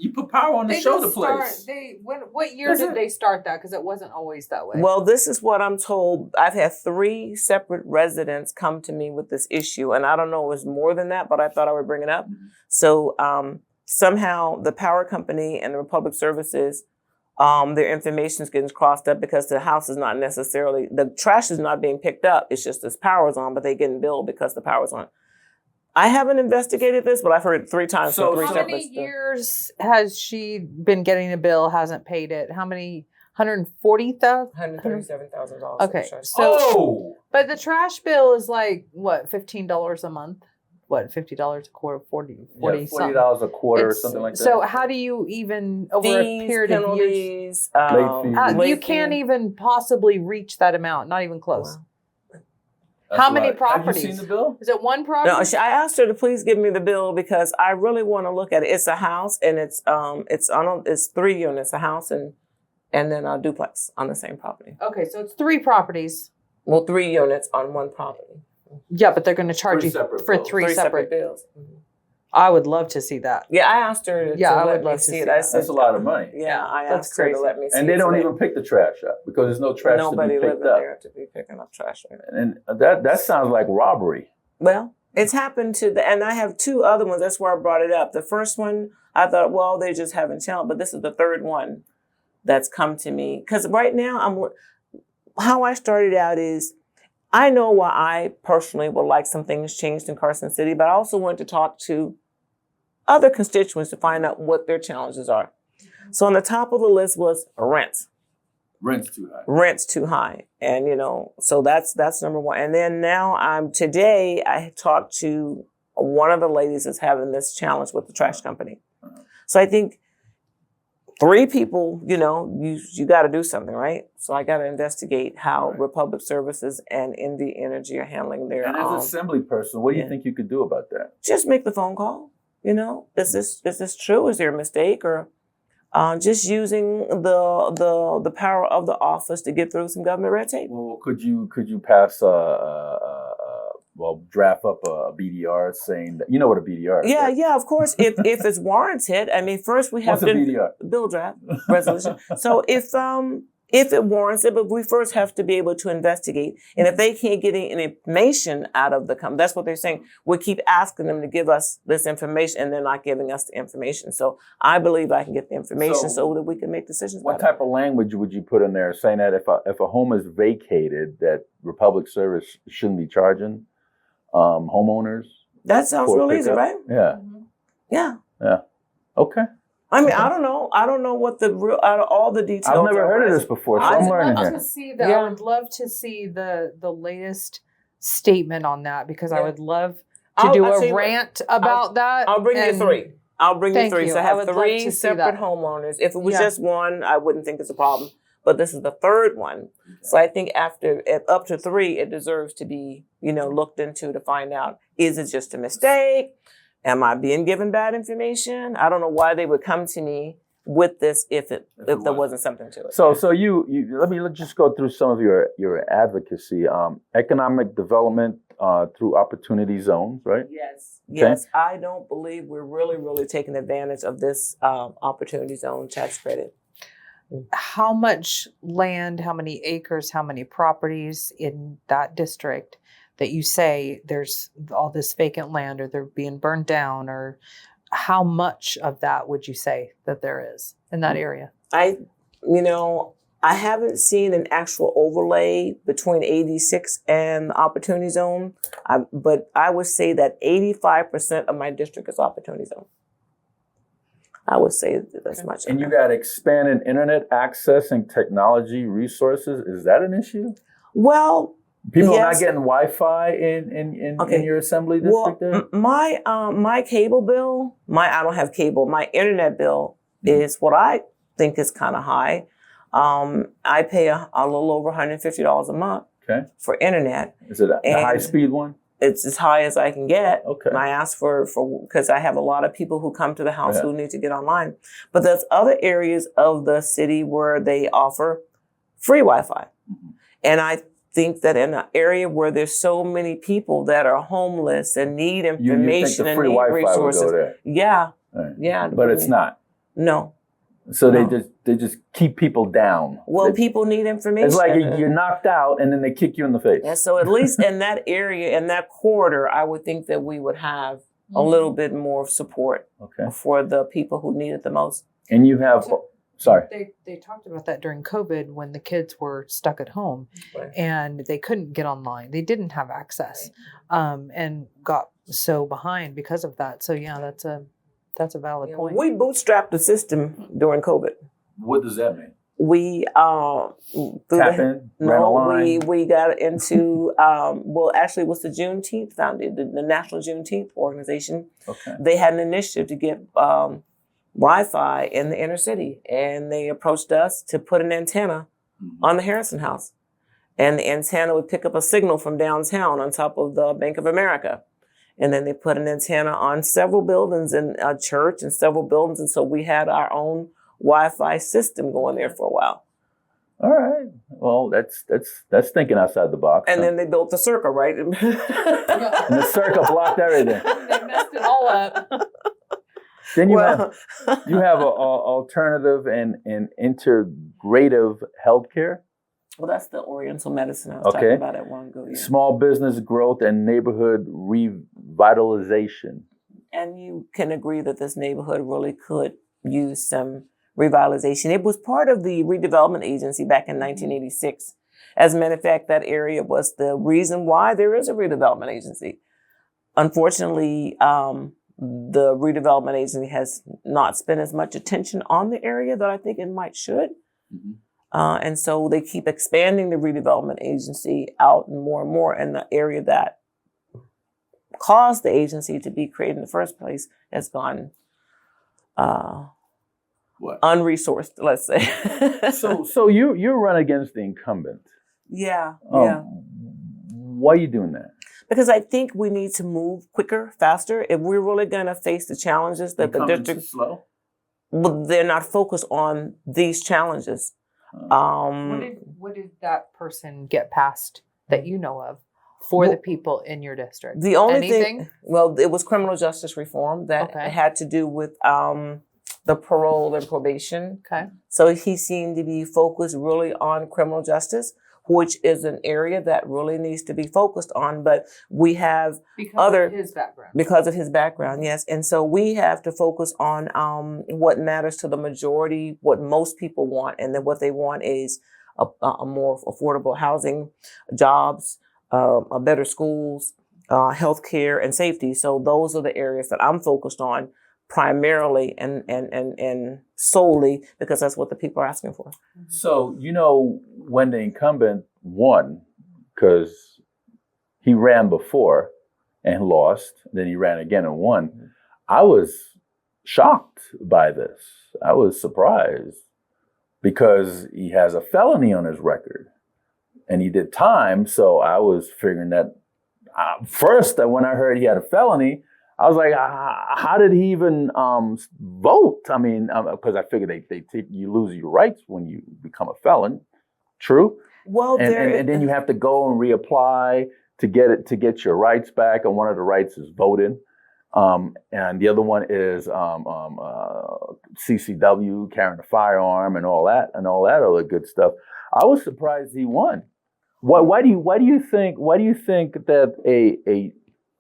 You put power on the shoulder place. What year did they start that? Because it wasn't always that way. Well, this is what I'm told. I've had 3 separate residents come to me with this issue, and I don't know, it was more than that, but I thought I would bring it up. Mm-hmm. So somehow the power company and the Republic Services, their information is getting crossed up because the house is not necessarily, the trash is not being picked up. It's just this power's on, but they're getting billed because the power's on. I haven't investigated this, but I've heard it 3 times. So from 3 how separate many years has she been getting a bill, hasn't paid it? How many? $140,000? $137,000. Okay, so but the trash bill is like what, $15 a month? What, $50 a quarter, $40 $40 a quarter or something like that. So how do you even over a period of years? Late you can't even possibly reach that amount, not even close. Wow. How many properties? Have you seen the bill? Is it one property? No, I asked her to please give me the bill because I really want to look at it. It's a house and it's 3 units, a house and then a duplex on the same property. Okay, so it's 3 properties. Well, 3 units on one property. Yeah, but they're going to charge you for 3 separate bills. Mm-hmm. I would love to see that. Yeah, I asked her to I let would love me to see see it. that. That's a lot of money. Yeah, I That's asked her crazy. to let me see it. And they don't even pick the trash up because there's no trash Nobody to be living picked up. there to be picking up trash. And that sounds like robbery. Well, it's happened and I have 2 other ones. That's why I brought it up. The first one, I thought, well, they just haven't challenged, but this is the 3rd one that's come to me. Because right now, how I started out is, I know why I personally would like some things changed in Carson City, but I also want to talk to other constituents to find out what their challenges are. So on the top of the list was rent. Rent's too high. Rent's too high. And, so that's number 1. And then today I talked to one of the ladies that's having this challenge with the trash company. Uh-huh. So I think 3 people, you got to do something, right? So I got to investigate how Republic Services and NV Energy are handling their. And as an assembly person, what do you think you could do about that? Just make the phone call. Is this true? Is there a mistake, or just using the power of the office to get through some government red tape? Well, could you pass draft up a BDR saying that, you know what a BDR is? Yeah, right? yeah, of course. If it's warranted, I mean, first we have What's a BDR? Bill draft resolution. So if it warrants it, but we first have to be able to investigate. And if they can't get any information out of the company, that's what they're saying. We keep asking them to give us this information, and they're not giving us the information. So I believe I can get the information so that we can make decisions. What type of language would you put in there saying that if a home is vacated, that Republic Service shouldn't be charging homeowners? That sounds real easy, right? Yeah. Mm-hmm. Yeah. Okay. I mean, I don't know. I don't know what the real out of all the details. I've never heard of this before, so I'm learning here. I would love to see the latest statement on that because I would love to do a rant about that. I'll bring you 3. I'll bring you 3. So I have 3 separate homeowners. If it was just one, I wouldn't think it's a problem. But this is the 3rd one. Okay. So I think up to 3, it deserves to be, looked into to find out, is it just a mistake? Am I being given bad information? I don't know why they would come to me with this if there wasn't something to it. So you let's just go through some of your advocacy. Economic development through opportunity zones, right? Yes. Okay. Yes. I don't believe we're really, really taking advantage of this opportunity zone tax credit. How much land, how many acres, how many properties in that district that you say there's all this vacant land or they're being burned down, or how much of that would you say that there is in that area? I haven't seen an actual overlay between 86 and the opportunity zone, but I would say that 85% of my district is opportunity zone. I would say that's much. And you got expanded internet access and technology resources. Is that an issue? Well, people are not getting Wi-Fi in your assembly district there? My cable bill, I don't have cable. My internet bill is what I think is kind of high. I pay a little over $150 a month for internet. Is it the high-speed one? It's as high as I can get. Okay. And I ask for because I have a lot of people who come to the house who need to get online. But there's other areas of the city where they offer free Wi-Fi. Mm-hmm. And I think that in an area where there's so many people that are homeless and need information and need resources. Would go there. Yeah. Right. Yeah. But it's not. No. So No. they just keep people down. Well, people need information. It's like you're knocked out and then they kick you in the face. And so at least in that area, in that corridor, I would think that we would have a little bit more support for the people who need it the most. And you have, sorry. They talked about that during COVID when the kids were stuck at home and they couldn't get online. They didn't have access and got so behind because of that. So yeah, that's a valid point. We bootstrapped the system during COVID. What does that mean? We we got into actually it was the Juneteenth founded, the National Juneteenth organization. Okay. They had an initiative to get Wi-Fi in the inner city, and they approached us to put an antenna on the Harrison House, and the antenna would pick up a signal from downtown on top of the Bank of America. And then they put an antenna on several buildings in a church and several buildings. And so we had our own Wi-Fi system going there for a while. All right. Well, that's thinking outside the box. And then they built the circle, right? And the circle blocked everything. They messed it all up. Then you have a alternative and integrative healthcare. Well, that's the Oriental medicine I was talking about at one go. Yeah. Small business growth and neighborhood revitalization. And you can agree that this neighborhood really could use some revitalization. It was part of the redevelopment agency back in 1986. As a matter of fact, that area was the reason why there is a redevelopment agency. Unfortunately, the redevelopment agency has not spent as much attention on the area that I think it might should. Mm-hmm. And so they keep expanding the redevelopment agency out and more in the area that caused the agency to be created in the first place has gone unresourced, let's say. So you run against the incumbent. Yeah. Why are you doing that? Because I think we need to move quicker, faster. If we're really going to face the challenges that the district is slow. Well, they're not focused on these challenges. What did that person get past that you know of for the people in your district? The only thing, it was criminal justice reform that had to do with the parole and probation. Okay. So he seemed to be focused really on criminal justice, which is an area that really needs to be focused on. But we have because of his background. Because of his background, yes. And so we have to focus on what matters to the majority, what most people want. And then what they want is a more affordable housing, jobs, a better schools, healthcare, and safety. So those are the areas that I'm focused on primarily and solely because that's what the people are asking for. So, when the incumbent won, because he ran before and lost, then he ran again and won, I was shocked by this. I was surprised because he has a felony on his record and he did time. So I was figuring that first, when I heard he had a felony, I was like, how did he even vote? I mean, because I figured you lose your rights when you become a felon. True. Well, and then you have to go and reapply to get your rights back. And one of the rights is voting, and the other one is CCW, carrying a firearm, and all that other good stuff. I was surprised he won. Why do you think that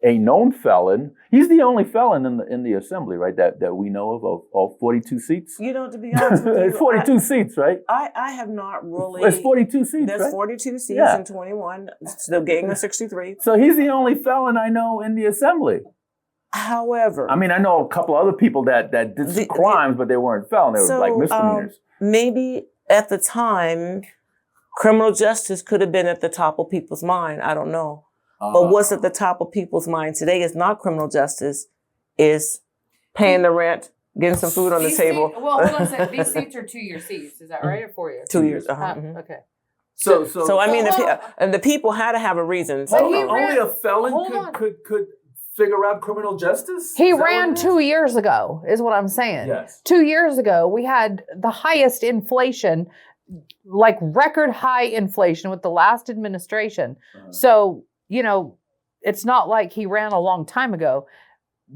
a known felon, he's the only felon in the assembly, right? That we know of all 42 seats. To be honest with you, it's 42 seats, right? I have not really. It's 42 seats. There's right? 42 seats and 21. The gang of 63. So he's the only felon I know in the assembly. However, I mean, I know a couple other people that did some crimes, but they weren't felons. They were like misdemeanors. Maybe at the time, criminal justice could have been at the top of people's mind. I don't know. But what's at the top of people's mind today is not criminal justice, is paying the rent, getting some food on the table. Hold on a second. These seats are 2-year seats. Is that right, or 4 years? 2 years. Okay. So I mean, the people had to have a reason. So only a felon could figure out criminal justice? He ran 2 years ago, is what I'm saying. Yes. 2 years ago, we had the highest inflation, like record high inflation with the last administration. So, it's not like he ran a long time ago.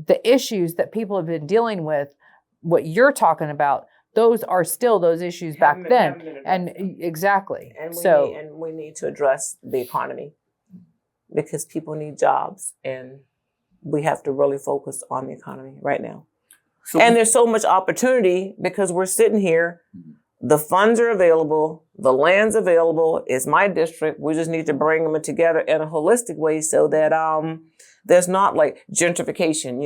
The issues that people have been dealing with what you're talking about, those are still those issues back then. And exactly. And so we need to address the economy because people need jobs, and we have to really focus on the economy right now. So and there's so much opportunity because we're sitting here. The funds are available. The land's available. It's my district. We just need to bring them together in a holistic way so that there's not like gentrification,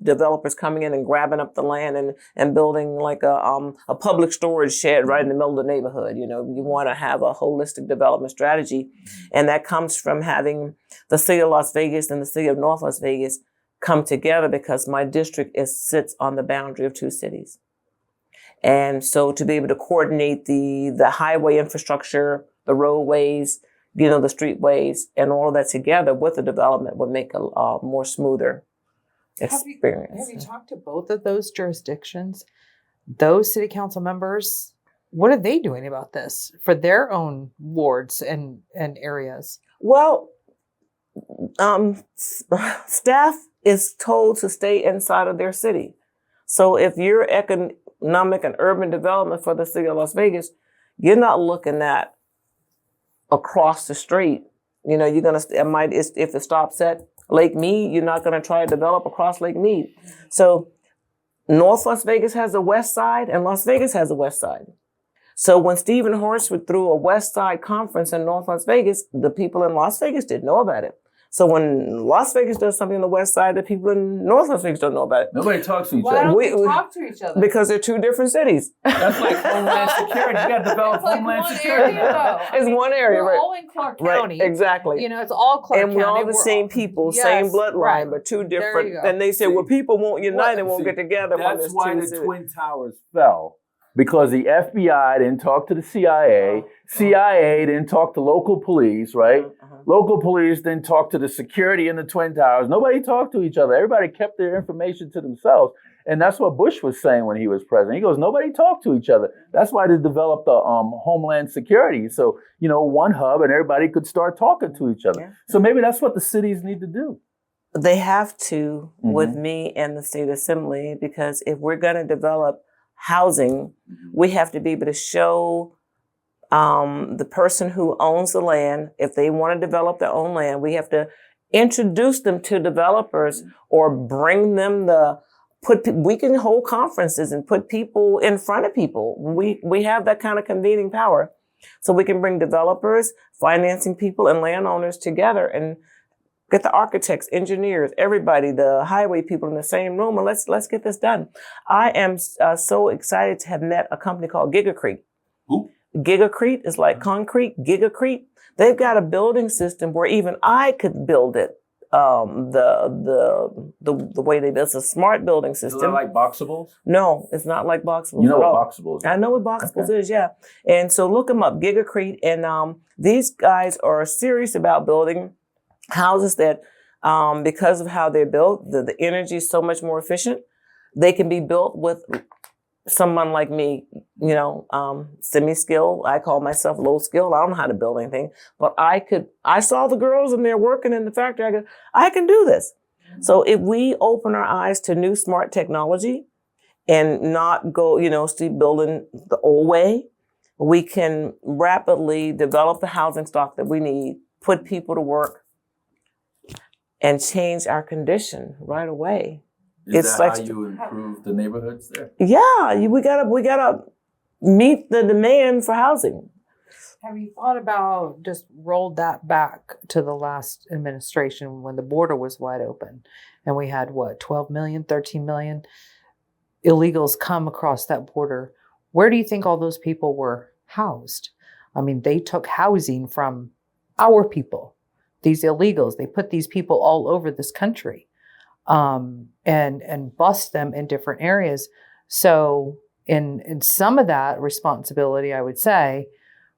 developers coming in and grabbing up the land and building like a public storage shed right in the middle of the neighborhood. You want to have a holistic development strategy. And that comes from having the city of Las Vegas and the city of North Las Vegas come together because my district sits on the boundary of two cities. And so to be able to coordinate the highway infrastructure, the roadways, the streetways, and all of that together with the development would make a more smoother experience. Have you talked to both of those jurisdictions? Those city council members, what are they doing about this for their own wards and areas? Well, staff is told to stay inside of their city. So if you're economic and urban development for the city of Las Vegas, you're not looking at across the street. You're going to, if it stops at Lake Mead, you're not going to try to develop across Lake Mead. So North Las Vegas has a west side and Las Vegas has a west side. So when Stephen Horsford threw a west side conference in North Las Vegas, the people in Las Vegas didn't know about it. So when Las Vegas does something on the west side, the people in North Las Vegas don't know about it. Nobody talks to each other. Why don't they talk to each other? Because they're two different cities. That's like Homeland Security. You got to develop Homeland Security. It's one area, we're right? all in Clark County. Right, exactly. It's all Clark County. And we're all the same people, same bloodline, right. but two different. And they say, well, people won't unite and won't get together. That's why the Twin Towers fell. Because the FBI didn't talk to the CIA. CIA didn't talk to local police, right? Local police didn't talk to the security in the Twin Towers. Nobody talked to each other. Everybody kept their information to themselves. And that's what Bush was saying when he was president. He goes, nobody talked to each other. That's why they developed the Homeland Security. So, one hub and everybody could start talking to each other. Yeah. So maybe that's what the cities need to do. They have to with me and the state assembly, because if we're going to develop housing, we have to be able to show the person who owns the land, if they want to develop their own land, we have to introduce them to developers or bring them we can hold conferences and put people in front of people. We have that kind of convening power. So we can bring developers, financing people, and landowners together and get the architects, engineers, everybody, the highway people in the same room, and let's get this done. I am so excited to have met a company called Gigacrete. Who? Gigacrete is like concrete. Gigacrete. They've got a building system where even I could build it. The way they build, it's a smart building system. Is it like Boxables? No, it's not like Boxables. You know at what all. Boxables is? I know what Boxables is, yeah. And so look them up, Gigacrete, and these guys are serious about building houses that, because of how they're built, the energy is so much more efficient. They can be built with someone like me, semi-skilled. I call myself low skilled. I don't know how to build anything, but I saw the girls and they're working in the factory. I can do this. So if we open our eyes to new smart technology and not go, keep building the old way, we can rapidly develop the housing stock that we need, put people to work, and change our condition right away. Is that how you improve the neighborhoods there? Yeah, we gotta meet the demand for housing. Have you thought about just rolled that back to the last administration when the border was wide open and we had 12 million, 13 million illegals come across that border? Where do you think all those people were housed? I mean, they took housing from our people, these illegals. They put these people all over this country. And bust them in different areas. So in some of that responsibility, I would say,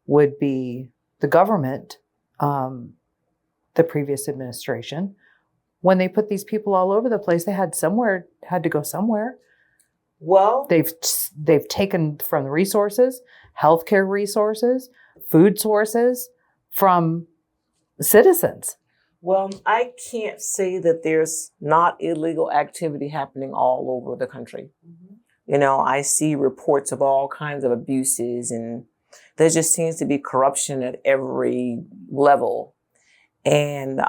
would be the government, the previous administration. When they put these people all over the place, they had to go somewhere. Well, they've taken from the resources, healthcare resources, food sources from citizens. Well, I can't say that there's not illegal activity happening all over the country. Mm-hmm. I see reports of all kinds of abuses, and there just seems to be corruption at every level. And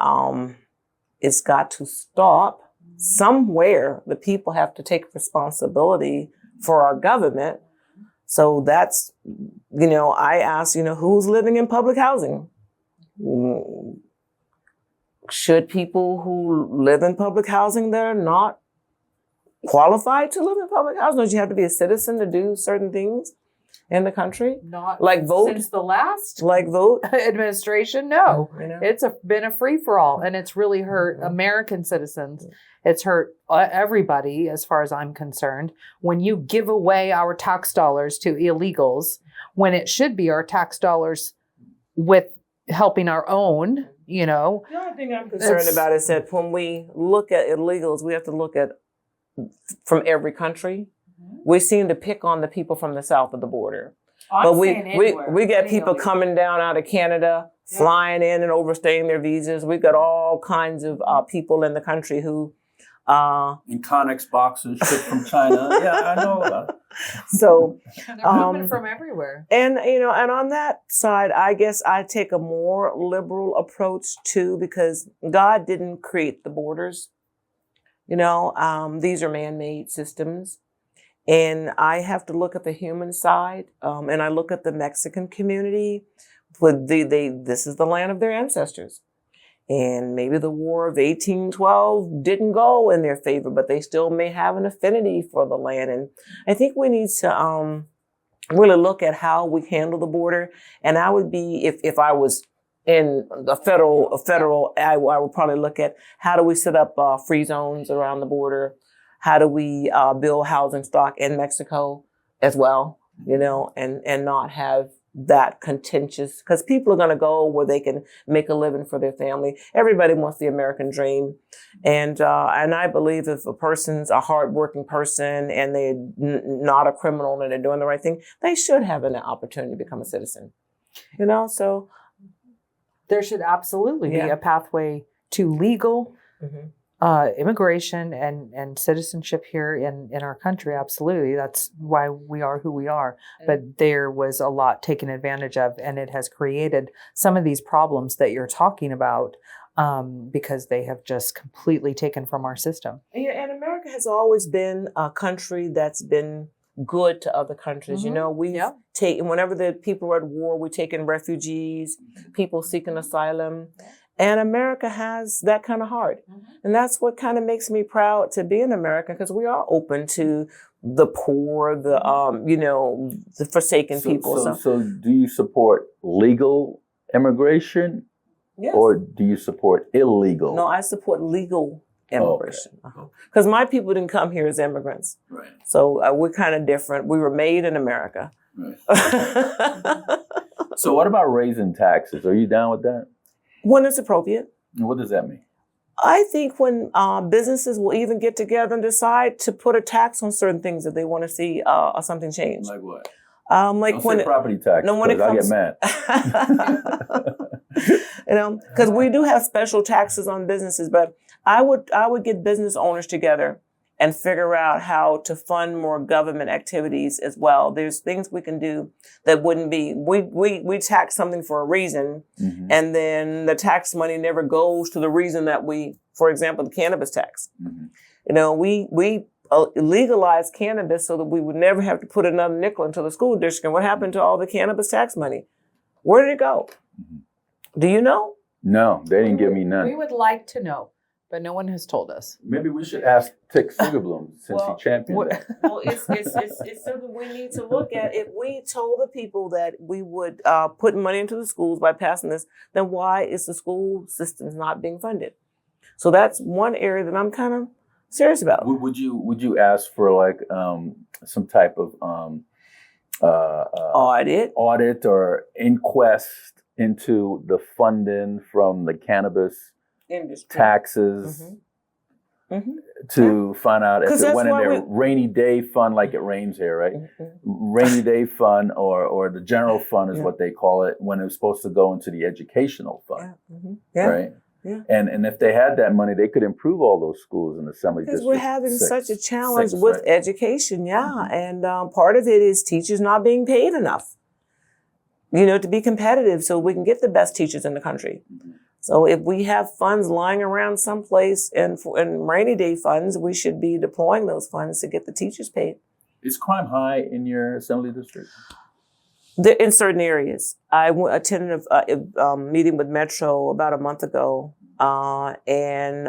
it's got to stop. Somewhere the people have to take responsibility for our government. So that's, I ask, who's living in public housing? Should people who live in public housing that are not qualified to live in public housing? Don't you have to be a citizen to do certain things in the country? Not like vote? Since the last Like vote? administration, no. You know? It's been a free-for-all, and it's really hurt American citizens. It's hurt everybody, as far as I'm concerned. When you give away our tax dollars to illegals, when it should be our tax dollars with helping our own, The only thing I'm concerned about is that when we look at illegals, we have to look at from every country. We seem to pick on the people from the south of the border. But we get people coming down out of Canada, flying in and overstaying their visas. We've got all kinds of people in the country who in Connex boxes shipped from China. Yeah, I know. So they're coming from everywhere. And and on that side, I guess I take a more liberal approach too, because God didn't create the borders. These are man-made systems. And I have to look at the human side, and I look at the Mexican community. This is the land of their ancestors. And maybe the War of 1812 didn't go in their favor, but they still may have an affinity for the land. And I think we need to really look at how we handle the border. And I would be, if I was in the federal, I would probably look at how do we set up free zones around the border? How do we build housing stock in Mexico as well, and not have that contentious, because people are going to go where they can make a living for their family. Everybody wants the American dream. And I believe if a person's a hardworking person and they're not a criminal and they're doing the right thing, they should have an opportunity to become a citizen, so. There should absolutely be a pathway to legal immigration and citizenship here in our country. Absolutely. That's why we are who we are. But there was a lot taken advantage of, and it has created some of these problems that you're talking about because they have just completely taken from our system. And America has always been a country that's been good to other countries. We've taken, whenever the people were at war, we take in refugees, people seeking asylum. And America has that kind of heart. And that's what kind of makes me proud to be in America, because we are open to the poor, the forsaken people. So do you support legal immigration? Yes. Or do you support illegal? No, I support legal immigration. Because my people didn't come here as immigrants. Right. So we're kind of different. We were made in America. Right. So what about raising taxes? Are you down with that? When it's appropriate. What does that mean? I think when businesses will even get together and decide to put a tax on certain things that they want to see something change. Like what? Like Don't say property tax. No, when it comes, I get mad. Because we do have special taxes on businesses, but I would get business owners together and figure out how to fund more government activities as well. There's things we can do that wouldn't be, we tax something for a reason, and then the tax money never goes to the reason that for example, the cannabis tax. We legalized cannabis so that we would never have to put another nickel into the school district. And what happened to all the cannabis tax money? Where did it go? Do you know? No, they didn't give me none. We would like to know, but no one has told us. Maybe we should ask Tick Sigerbloom since he championed that. Well, it's something we need to look at. If we told the people that we would put money into the schools by passing this, then why is the school systems not being funded? So that's one area that I'm kind of serious about. Would you ask for like some type of audit or inquest into the funding from the cannabis industry taxes to find out if it went in their rainy day fund, like it rains here, right? Rainy day fund or the general fund is what they call it, when it was supposed to go into the educational fund, right? Yeah. And if they had that money, they could improve all those schools in Assembly Because District. we're having 6. such a challenge 6, with right? education, yeah. Mhm. And part of it is teachers not being paid enough, to be competitive so we can get the best teachers in the country. Mhm. So if we have funds lying around someplace and rainy day funds, we should be deploying those funds to get the teachers paid. Is crime high in your Assembly District? In certain areas. I attended a meeting with Metro about a month ago, and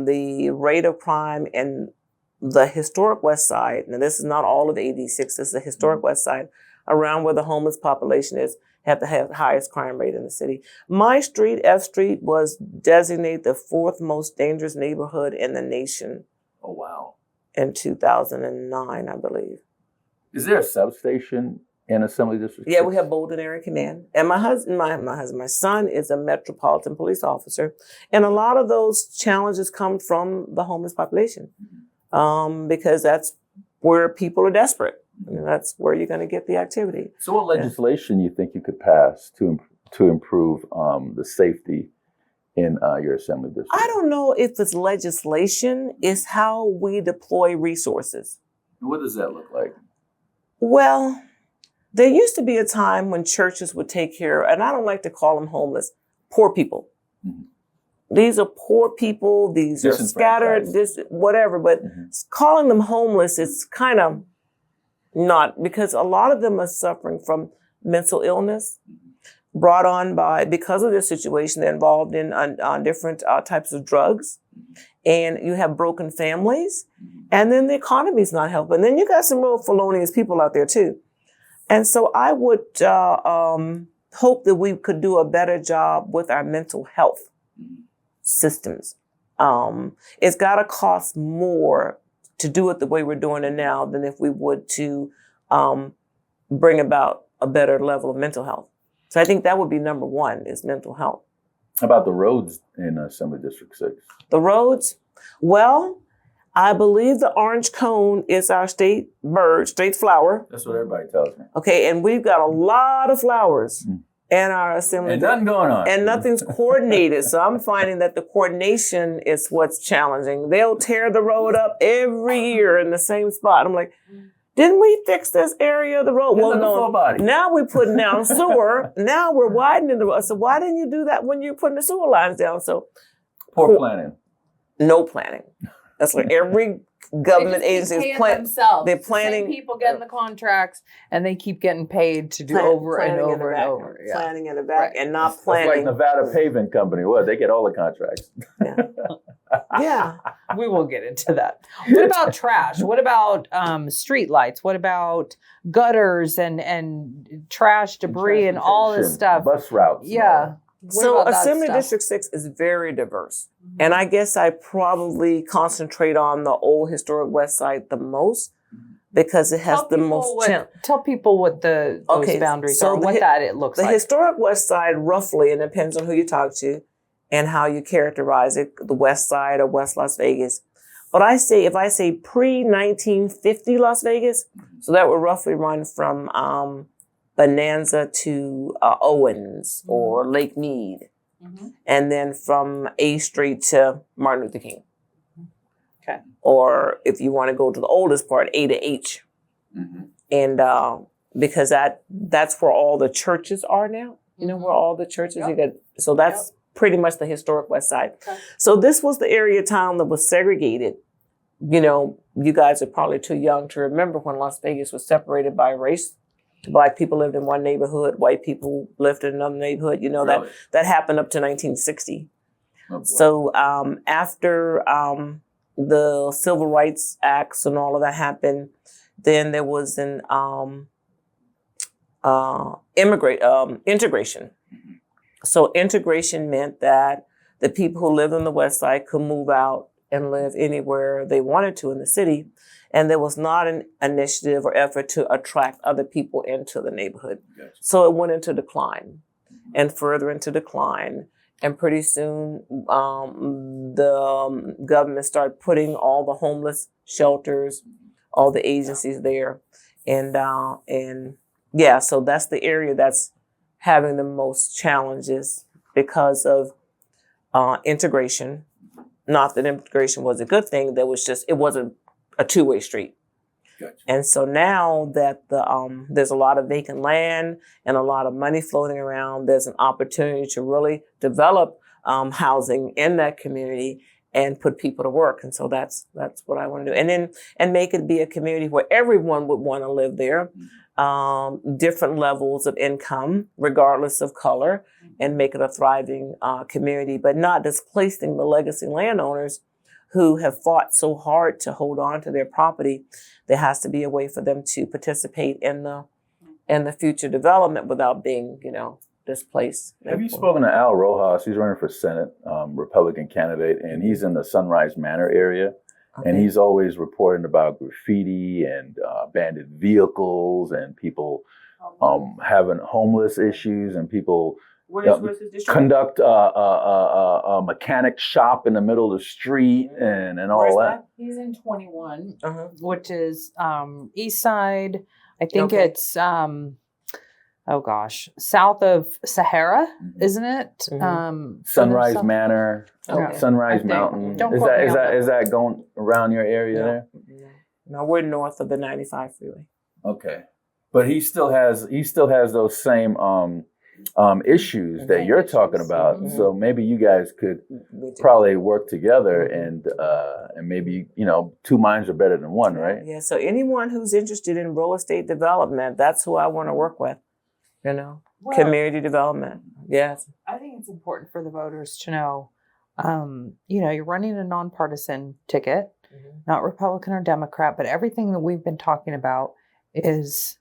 the rate of crime in the historic West Side, and this is not all of 86, this is the historic West Side, around where the homeless population is, have the highest crime rate in the city. My street, F Street, was designated the 4th most dangerous neighborhood in the nation. Oh, wow. In 2009, I believe. Is there a substation in Assembly District? Yeah, we have Bolden Area Command. And my son is a Metropolitan Police officer. And a lot of those challenges come from the homeless population, because that's where people are desperate. That's where you're going to get the activity. So what legislation you think you could pass to improve the safety in your Assembly District? I don't know if it's legislation. It's how we deploy resources. What does that look like? Well, there used to be a time when churches would take care, and I don't like to call them homeless, poor people. Mm-hmm. These are poor people. These are scattered, whatever. But calling them homeless is kind of not, because a lot of them are suffering from mental illness brought on because of their situation. They're involved in different types of drugs. And you have broken families. And then the economy is not helping. And then you got some real felonious people out there, too. And so I would hope that we could do a better job with our mental health systems. It's got to cost more to do it the way we're doing it now than if we would to bring about a better level of mental health. So I think that would be number one, is mental health. How about the roads in Assembly District 6? The roads? Well, I believe the orange cone is our state bird, state flower. That's what everybody tells me. Okay, and we've got a lot of flowers in our assembly. And nothing going on. And nothing's coordinated. So I'm finding that the coordination is what's challenging. They'll tear the road up every year in the same spot. I'm like, didn't we fix this area of the road? Well, no. Now we're putting down sewer. Now we're widening the road. So why didn't you do that when you're putting the sewer lines down? So poor planning. No planning. That's like every government agency is planning. They're planning. The same people getting the contracts, and they keep getting paid to do over and over and over. Yeah. Planning in the back and not planning. It's like Nevada Paving Company. What? They get all the contracts. Yeah. We will get into that. What about trash? What about street lights? What about gutters and trash, debris, and all this stuff? Bus routes. Yeah. So Assembly District 6 is very diverse. And I guess I probably concentrate on the old historic West Side the most because it has the most... Tell people what those boundaries are, what it looks like. The historic West Side, roughly, and it depends on who you talk to and how you characterize it, the West Side or West Las Vegas. But if I say pre-1950 Las Vegas, so that would roughly run from... Bonanza to Owens or Lake Mead. And then from A Street to Martin Luther King. Okay. Or if you want to go to the oldest part, A to H. And because that's where all the churches are now. You know where all the churches so that's pretty much the historic West Side. Okay. So this was the area of town that was segregated. You know, you guys are probably too young to remember when Las Vegas was separated by race. Black people lived in one neighborhood, white people lived in another neighborhood. You know, really? that happened up to 1960. Oh, so after the Civil Rights Acts and all of that happened, then there was an integration. So integration meant that the people who lived on the West Side could move out and live anywhere they wanted to in the city. And there was not an initiative or effort to attract other people into the neighborhood. Gotcha. So it went into decline and further into decline. And pretty soon the government started putting all the homeless shelters, all the agencies there. And so that's the area that's having the most challenges because of integration. Not that integration was a good thing. It wasn't a two-way street. Gotcha. And so now that there's a lot of vacant land and a lot of money floating around, there's an opportunity to really develop housing in that community and put people to work. And so that's what I want to do. And make it be a community where everyone would want to live there, different levels of income, regardless of color, and make it a thriving community, but not displacing the legacy landowners who have fought so hard to hold on to their property. There has to be a way for them to participate in the future development without being, displaced. Have you spoken to Al Rojas? He's running for Senate, Republican candidate, and he's in the Sunrise Manor area. Okay. And he's always reporting about graffiti and abandoned vehicles and people having homeless issues and people Where's his district? conduct a mechanic shop in the middle of the street and all Where's that. He's in 21, Uh-huh. which is east side. I think Okay. it's south of Sahara, Mhm. isn't it? Mhm. Sunrise something- Manor, Okay. Sunrise I think. Mountain. Don't Is quote that me is on that that. is that going around your area there? No, we're north of the 95 freeway. Okay, but he still has those same issues that you're talking about. Mhm. So maybe you guys could We do. probably work together Mhm. and maybe two minds are better than one, right? Yeah. So anyone who's interested in real estate development, that's who I want to work with. Community development. Yes. I think it's important for the voters to know, you're running a nonpartisan ticket, not Republican or Democrat, but everything that we've been talking about is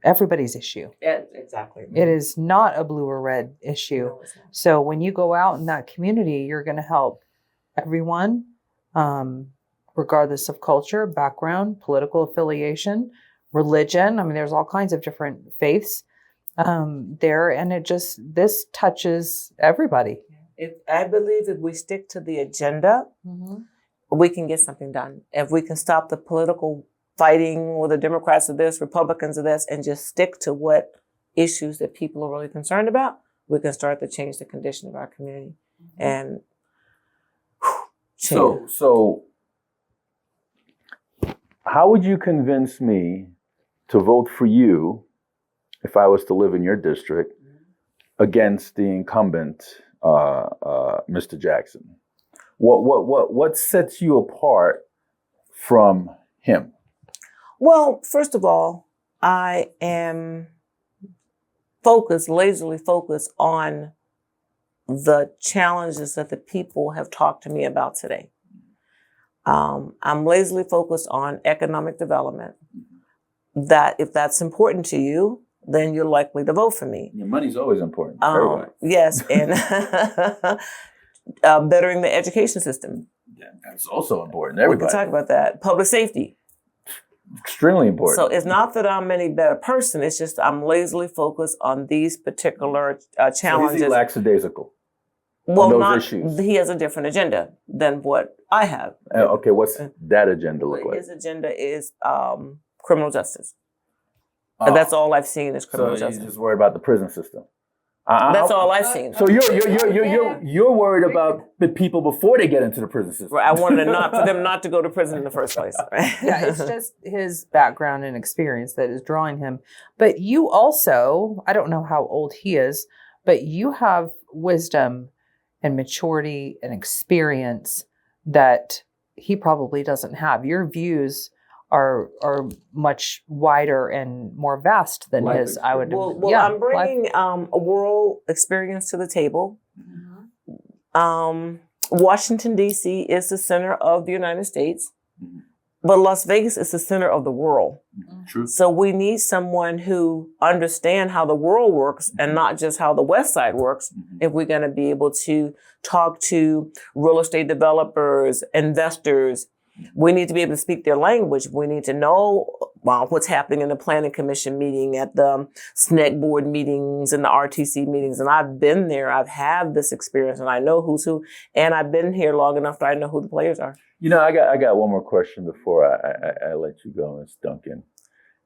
everybody's issue. Yeah, exactly. It is not a blue or red issue. No, it's not. So when you go out in that community, you're going to help everyone, regardless of culture, background, political affiliation, religion. I mean, there's all kinds of different faiths there, and this touches everybody. I believe if we stick to the agenda, we can get something done. If we can stop the political fighting with the Democrats of this, Republicans of this, and just stick to what issues that people are really concerned about, we can start to change the condition of our community. And change. So how would you convince me to vote for you if I was to live in your district against the incumbent, Mr. Jackson? What sets you apart from him? Well, first of all, I am lazily focused on the challenges that the people have talked to me about today. I'm lazily focused on economic development. That if that's important to you, then you're likely to vote for me. Your money's always important. For everybody. Yes, and bettering the education system. Yeah, that's also important. We Everybody. can talk about that. Public safety. Extremely important. So it's not that I'm any better person. It's just I'm lazily focused on these particular challenges. So he's lackadaisical. Well, those not issues. he has a different agenda than what I have. Okay, what's that agenda look like? His agenda is criminal justice. And that's all I've seen is criminal so justice. he's just worried about the prison system. That's all I've seen. So you're worried about the people before they get into the prison system. I wanted for them not to go to prison in the first place. Yeah, it's just his background and experience that is drawing him. But you also, I don't know how old he is, but you have wisdom and maturity and experience that he probably doesn't have. Your views are much wider and more vast than Life his. I would. Well, yeah, I'm bringing a world experience to the table. Washington, D.C. is the center of the United States, but Las Vegas is the center of the world. True. So we need someone who understands how the world works and not just how the West Side works if we're going to be able to talk to real estate developers, investors. We need to be able to speak their language. We need to know what's happening in the Planning Commission meeting, at the SNEC board meetings and the RTC meetings. And I've been there. I've had this experience and I know who's who. And I've been here long enough that I know who the players are. I got one more question before I let you go, Ms. Duncan.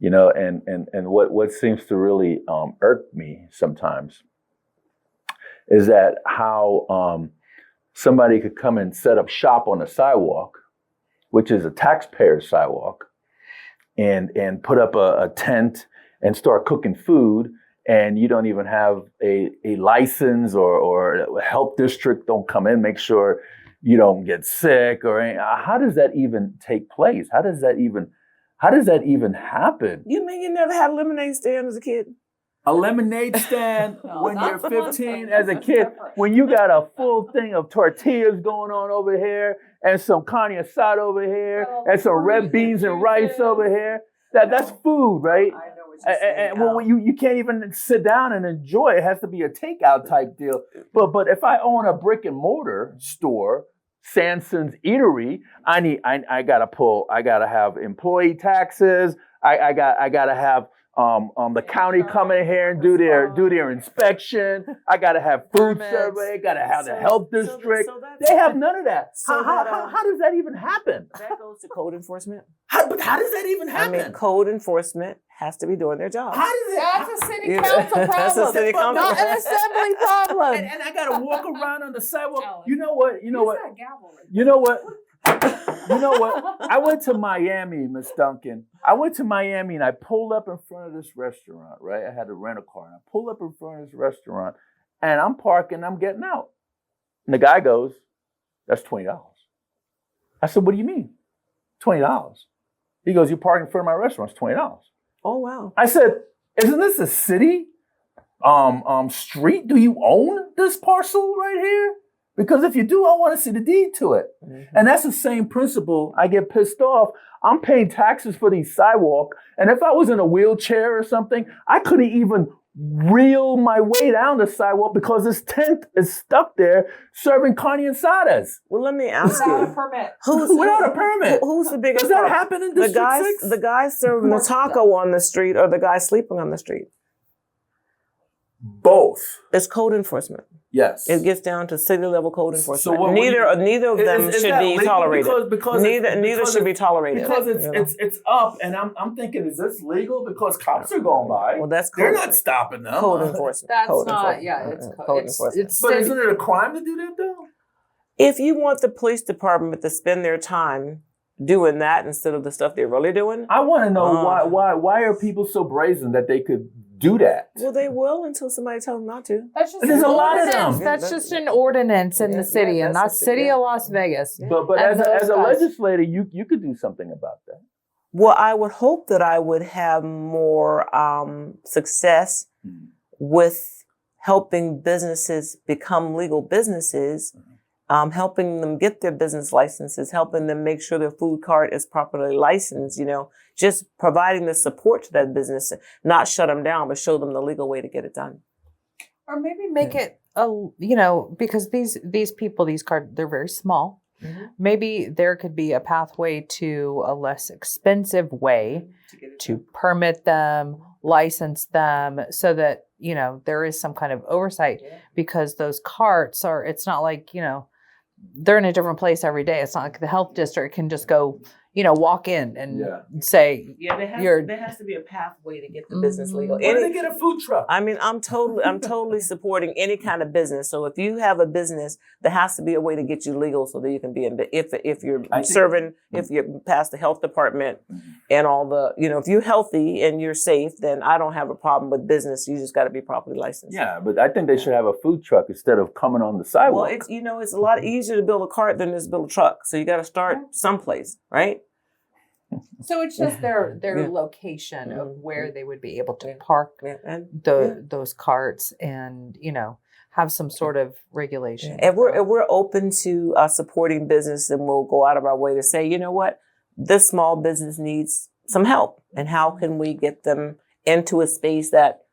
And what seems to really irk me sometimes is that how somebody could come and set up shop on the sidewalk, which is a taxpayer sidewalk, and put up a tent and start cooking food, and you don't even have a license or a health district don't come in, make sure you don't get sick or anything. How does that even take place? How does that even happen? You mean you never had a lemonade stand as a kid? A lemonade stand when you're 15 as a kid, when you got a full thing of tortillas going on over here and some carne asada over here and some red beans and rice over here. That's food, right? I know what you're saying. And well, you can't even sit down and enjoy it. It has to be a takeout type deal. But if I own a brick and mortar store, Sanson's Eatery, I gotta have employee taxes. I gotta have the county come in here and do their inspection. I gotta have food survey. Gotta have the health district. They have none of that. How does that even happen? That goes to code enforcement. How does that even happen? I mean, code enforcement has to be doing their job. How does it? That's a city council problem. That's a city council Not an assembly problem. And I gotta walk around on the sidewalk. You know what? I went to Miami, Miss Duncan. I went to Miami and I pulled up in front of this restaurant, right? I had to rent a car. And I pulled up in front of this restaurant and I'm parking, I'm getting out. And the guy goes, "That's $20. I said, "What do you mean? $20? He goes, "You park in front of my restaurant, it's $20. Oh, wow. I said, "Isn't this a city street? Do you own this parcel right here? Because if you do, I want to see the deed to it." Mm-hmm. And that's the same principle. I get pissed off. I'm paying taxes for these sidewalk. And if I was in a wheelchair or something, I couldn't even reel my way down the sidewalk because this tent is stuck there serving carne asadas. Well, let me ask you. Without a permit. Without a permit. Who's the biggest Does that problem? happen in District 6? The guy serving the taco on the street or the guy sleeping on the street? Both. It's code enforcement. Yes. It gets down to city level code enforcement. So neither of them should be tolerated. Because neither should be tolerated. Because it's up, and I'm thinking, is this legal? Because cops are going by. Well, that's they're not stopping them. Code enforcement. That's code not. enforcement. Yeah, it's code enforcement. But isn't it a crime to do that though? If you want the police department to spend their time doing that instead of the stuff they're really doing, I want to know why are people so brazen that they could do that? Well, they will until somebody tells them not to. That's just There's a lot of them. That's just an ordinance in the city, and that's City of Las Vegas. But as a legislator, you could do something about that. Well, I would hope that I would have more success with helping businesses become legal businesses, helping them get their business licenses, helping them make sure their food cart is properly licensed, just providing the support to that business, not shut them down, but show them the legal way to get it done. Or maybe make it, because these people, these cards, they're very small. Mm-hmm. Maybe there could be a pathway to a less expensive way to permit them, license them, so that, there is some kind of oversight, because those carts it's not like, they're in a different place every day. It's not like the health district can just go, walk in and say, there has to be a pathway to get the business legal. Why do they get a food truck? I mean, I'm totally supporting any kind of business. So if you have a business, there has to be a way to get you legal so that you can be in. If you're serving, if you're past the health department and all the, if you're healthy and you're safe, then I don't have a problem with business. You just got to be properly licensed. Yeah, but I think they should have a food truck instead of coming on the sidewalk. Well, it's a lot easier to build a cart than it is to build a truck. So you got to start someplace, right? So it's just their location of where they would be able to park those carts and, have some sort of regulation. And we're open to supporting business, and we'll go out of our way to say, you know what, this small business needs some help, and how can we get them into a space that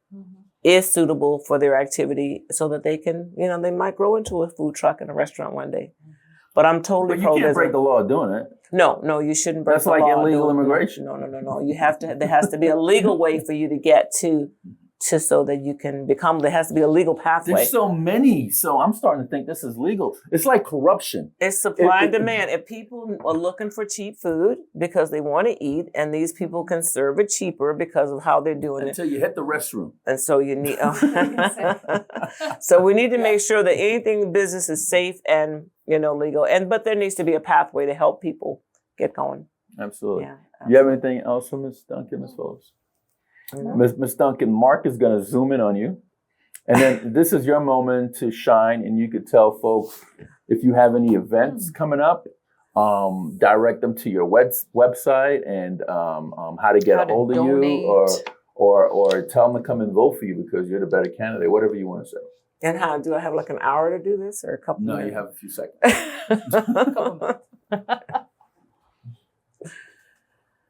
is suitable for their activity so that they can, they might grow into a food truck and a restaurant one day. But I'm totally pro-business. But you can't break the law doing it. No, you shouldn't break the law. That's like illegal immigration. No. There has to be a legal way for you to get to just so that you can become, there has to be a legal pathway. There's so many. So I'm starting to think this is legal. It's like corruption. It's supply and demand. If people are looking for cheap food because they want to eat, and these people can serve it cheaper because of how they're doing Until you hit the restroom. And so you need, so we need to make sure that anything in business is safe and, legal. But there needs to be a pathway to help people get going. Absolutely. Yeah, You have anything else for Ms. Duncan, Ms. Phillips? Ms. Duncan, Mark is going to zoom in on you. And then this is your moment to shine, and you could tell folks if you have any events coming up, direct them to your website and how to get a hold of donate. you, or tell them to come and vote for you because you're the better candidate, whatever you want to say. And how do I have like an hour to do this or a couple No, minutes? you have a few seconds.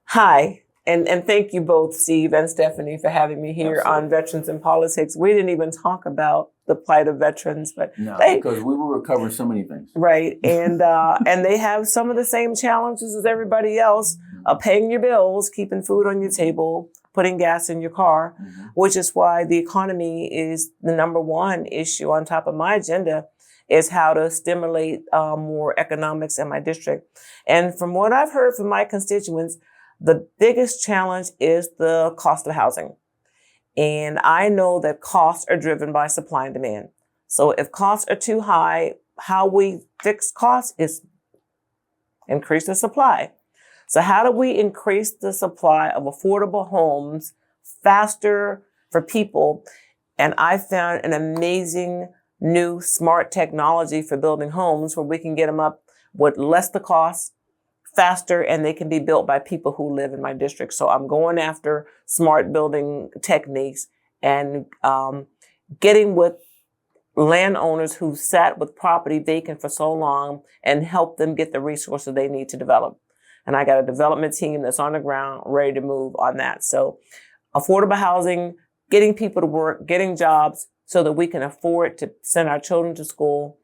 Hi, and thank you both, Steve and Stephanie, for having me here on Veterans in Politics. We didn't even talk about the plight of veterans, but because we were covering so many things. Right, and they have some of the same challenges as everybody else, paying your bills, keeping food on your table, putting gas in your car, which is why the economy is the number one issue on top of my agenda, is how to stimulate more economics in my district. And from what I've heard from my constituents, the biggest challenge is the cost of housing. And I know that costs are driven by supply and demand. So if costs are too high, how we fix costs is increase the supply. So how do we increase the supply of affordable homes faster for people? And I found an amazing new smart technology for building homes where we can get them up with less the cost, faster, and they can be built by people who live in my district. So I'm going after smart building techniques and getting with landowners who sat with property vacant for so long and help them get the resources they need to develop. And I got a development team that's on the ground ready to move on that. So affordable housing, getting people to work, getting jobs so that we can afford to send our children to school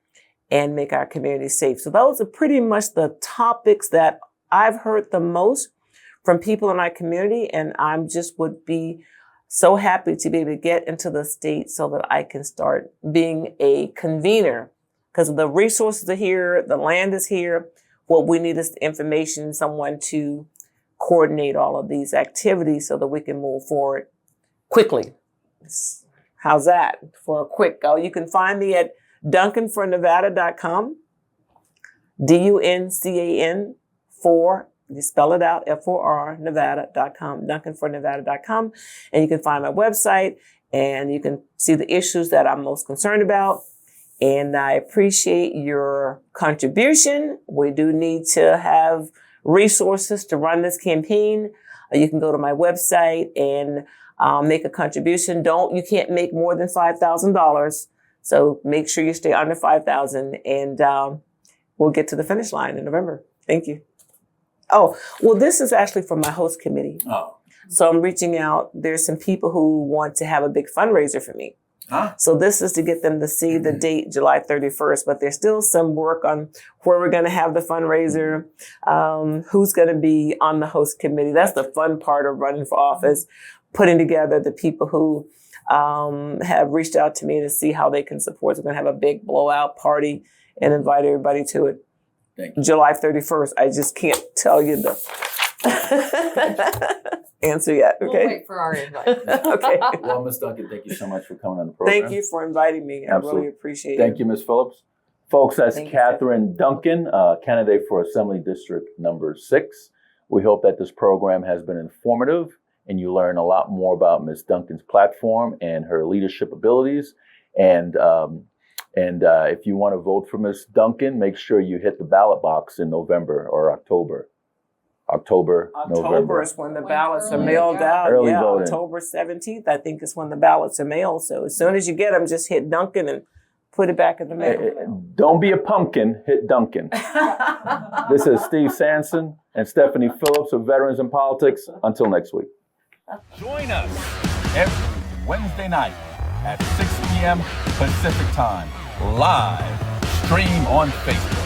and make our community safe. So those are pretty much the topics that I've heard the most from people in our community. And I'm just would be so happy to be able to get into the state so that I can start being a convener, because the resources are here, the land is here. What we need is information, someone to coordinate all of these activities so that we can move forward quickly. How's that for a quick go? You can find me at DuncanForNevada.com, DUNCAN you spell it out, F4R, Nevada.com, DuncanForNevada.com. And you can find my website and you can see the issues that I'm most concerned about. And I appreciate your contribution. We do need to have resources to run this campaign. You can go to my website and make a contribution. You can't make more than $5,000. So make sure you stay under $5,000 and we'll get to the finish line in November. Thank you. Oh, well, this is actually from my host committee. Oh. So I'm reaching out. There's some people who want to have a big fundraiser for me. Huh? So this is to get them to see the date, July 31st, but there's still some work on where we're going to have the fundraiser, who's going to be on the host committee. That's the fun part of running for office, putting together the people who have reached out to me to see how they can support. So we're going to have a big blowout party and invite everybody to it. Thank you. July 31st. I just can't tell you the answer yet. Okay. We'll wait for our invite. Okay. Well, Ms. Duncan, thank you so much for coming on the program. Thank you for inviting me. I Absolutely. really appreciate it. Thank you, Ms. Phillips. Folks, that's Thank you, Catherine Duncan, candidate for Assembly District number 6. We hope that this program has been informative and you learn a lot more about Ms. Duncan's platform and her leadership abilities. And if you want to vote for Ms. Duncan, make sure you hit the ballot box in November or October. November. October is when the ballots are early, mailed yeah. out. Early Yeah, voting. October 17th, I think, is when the ballots are mailed. So as soon as you get them, just hit Duncan and put it back in the mail. Don't be a pumpkin, hit Duncan. This is Steve Sanson and Stephanie Phillips of Veterans in Politics. Until next week. Join us every Wednesday night at 6 p.m. Pacific Time, live stream on Facebook.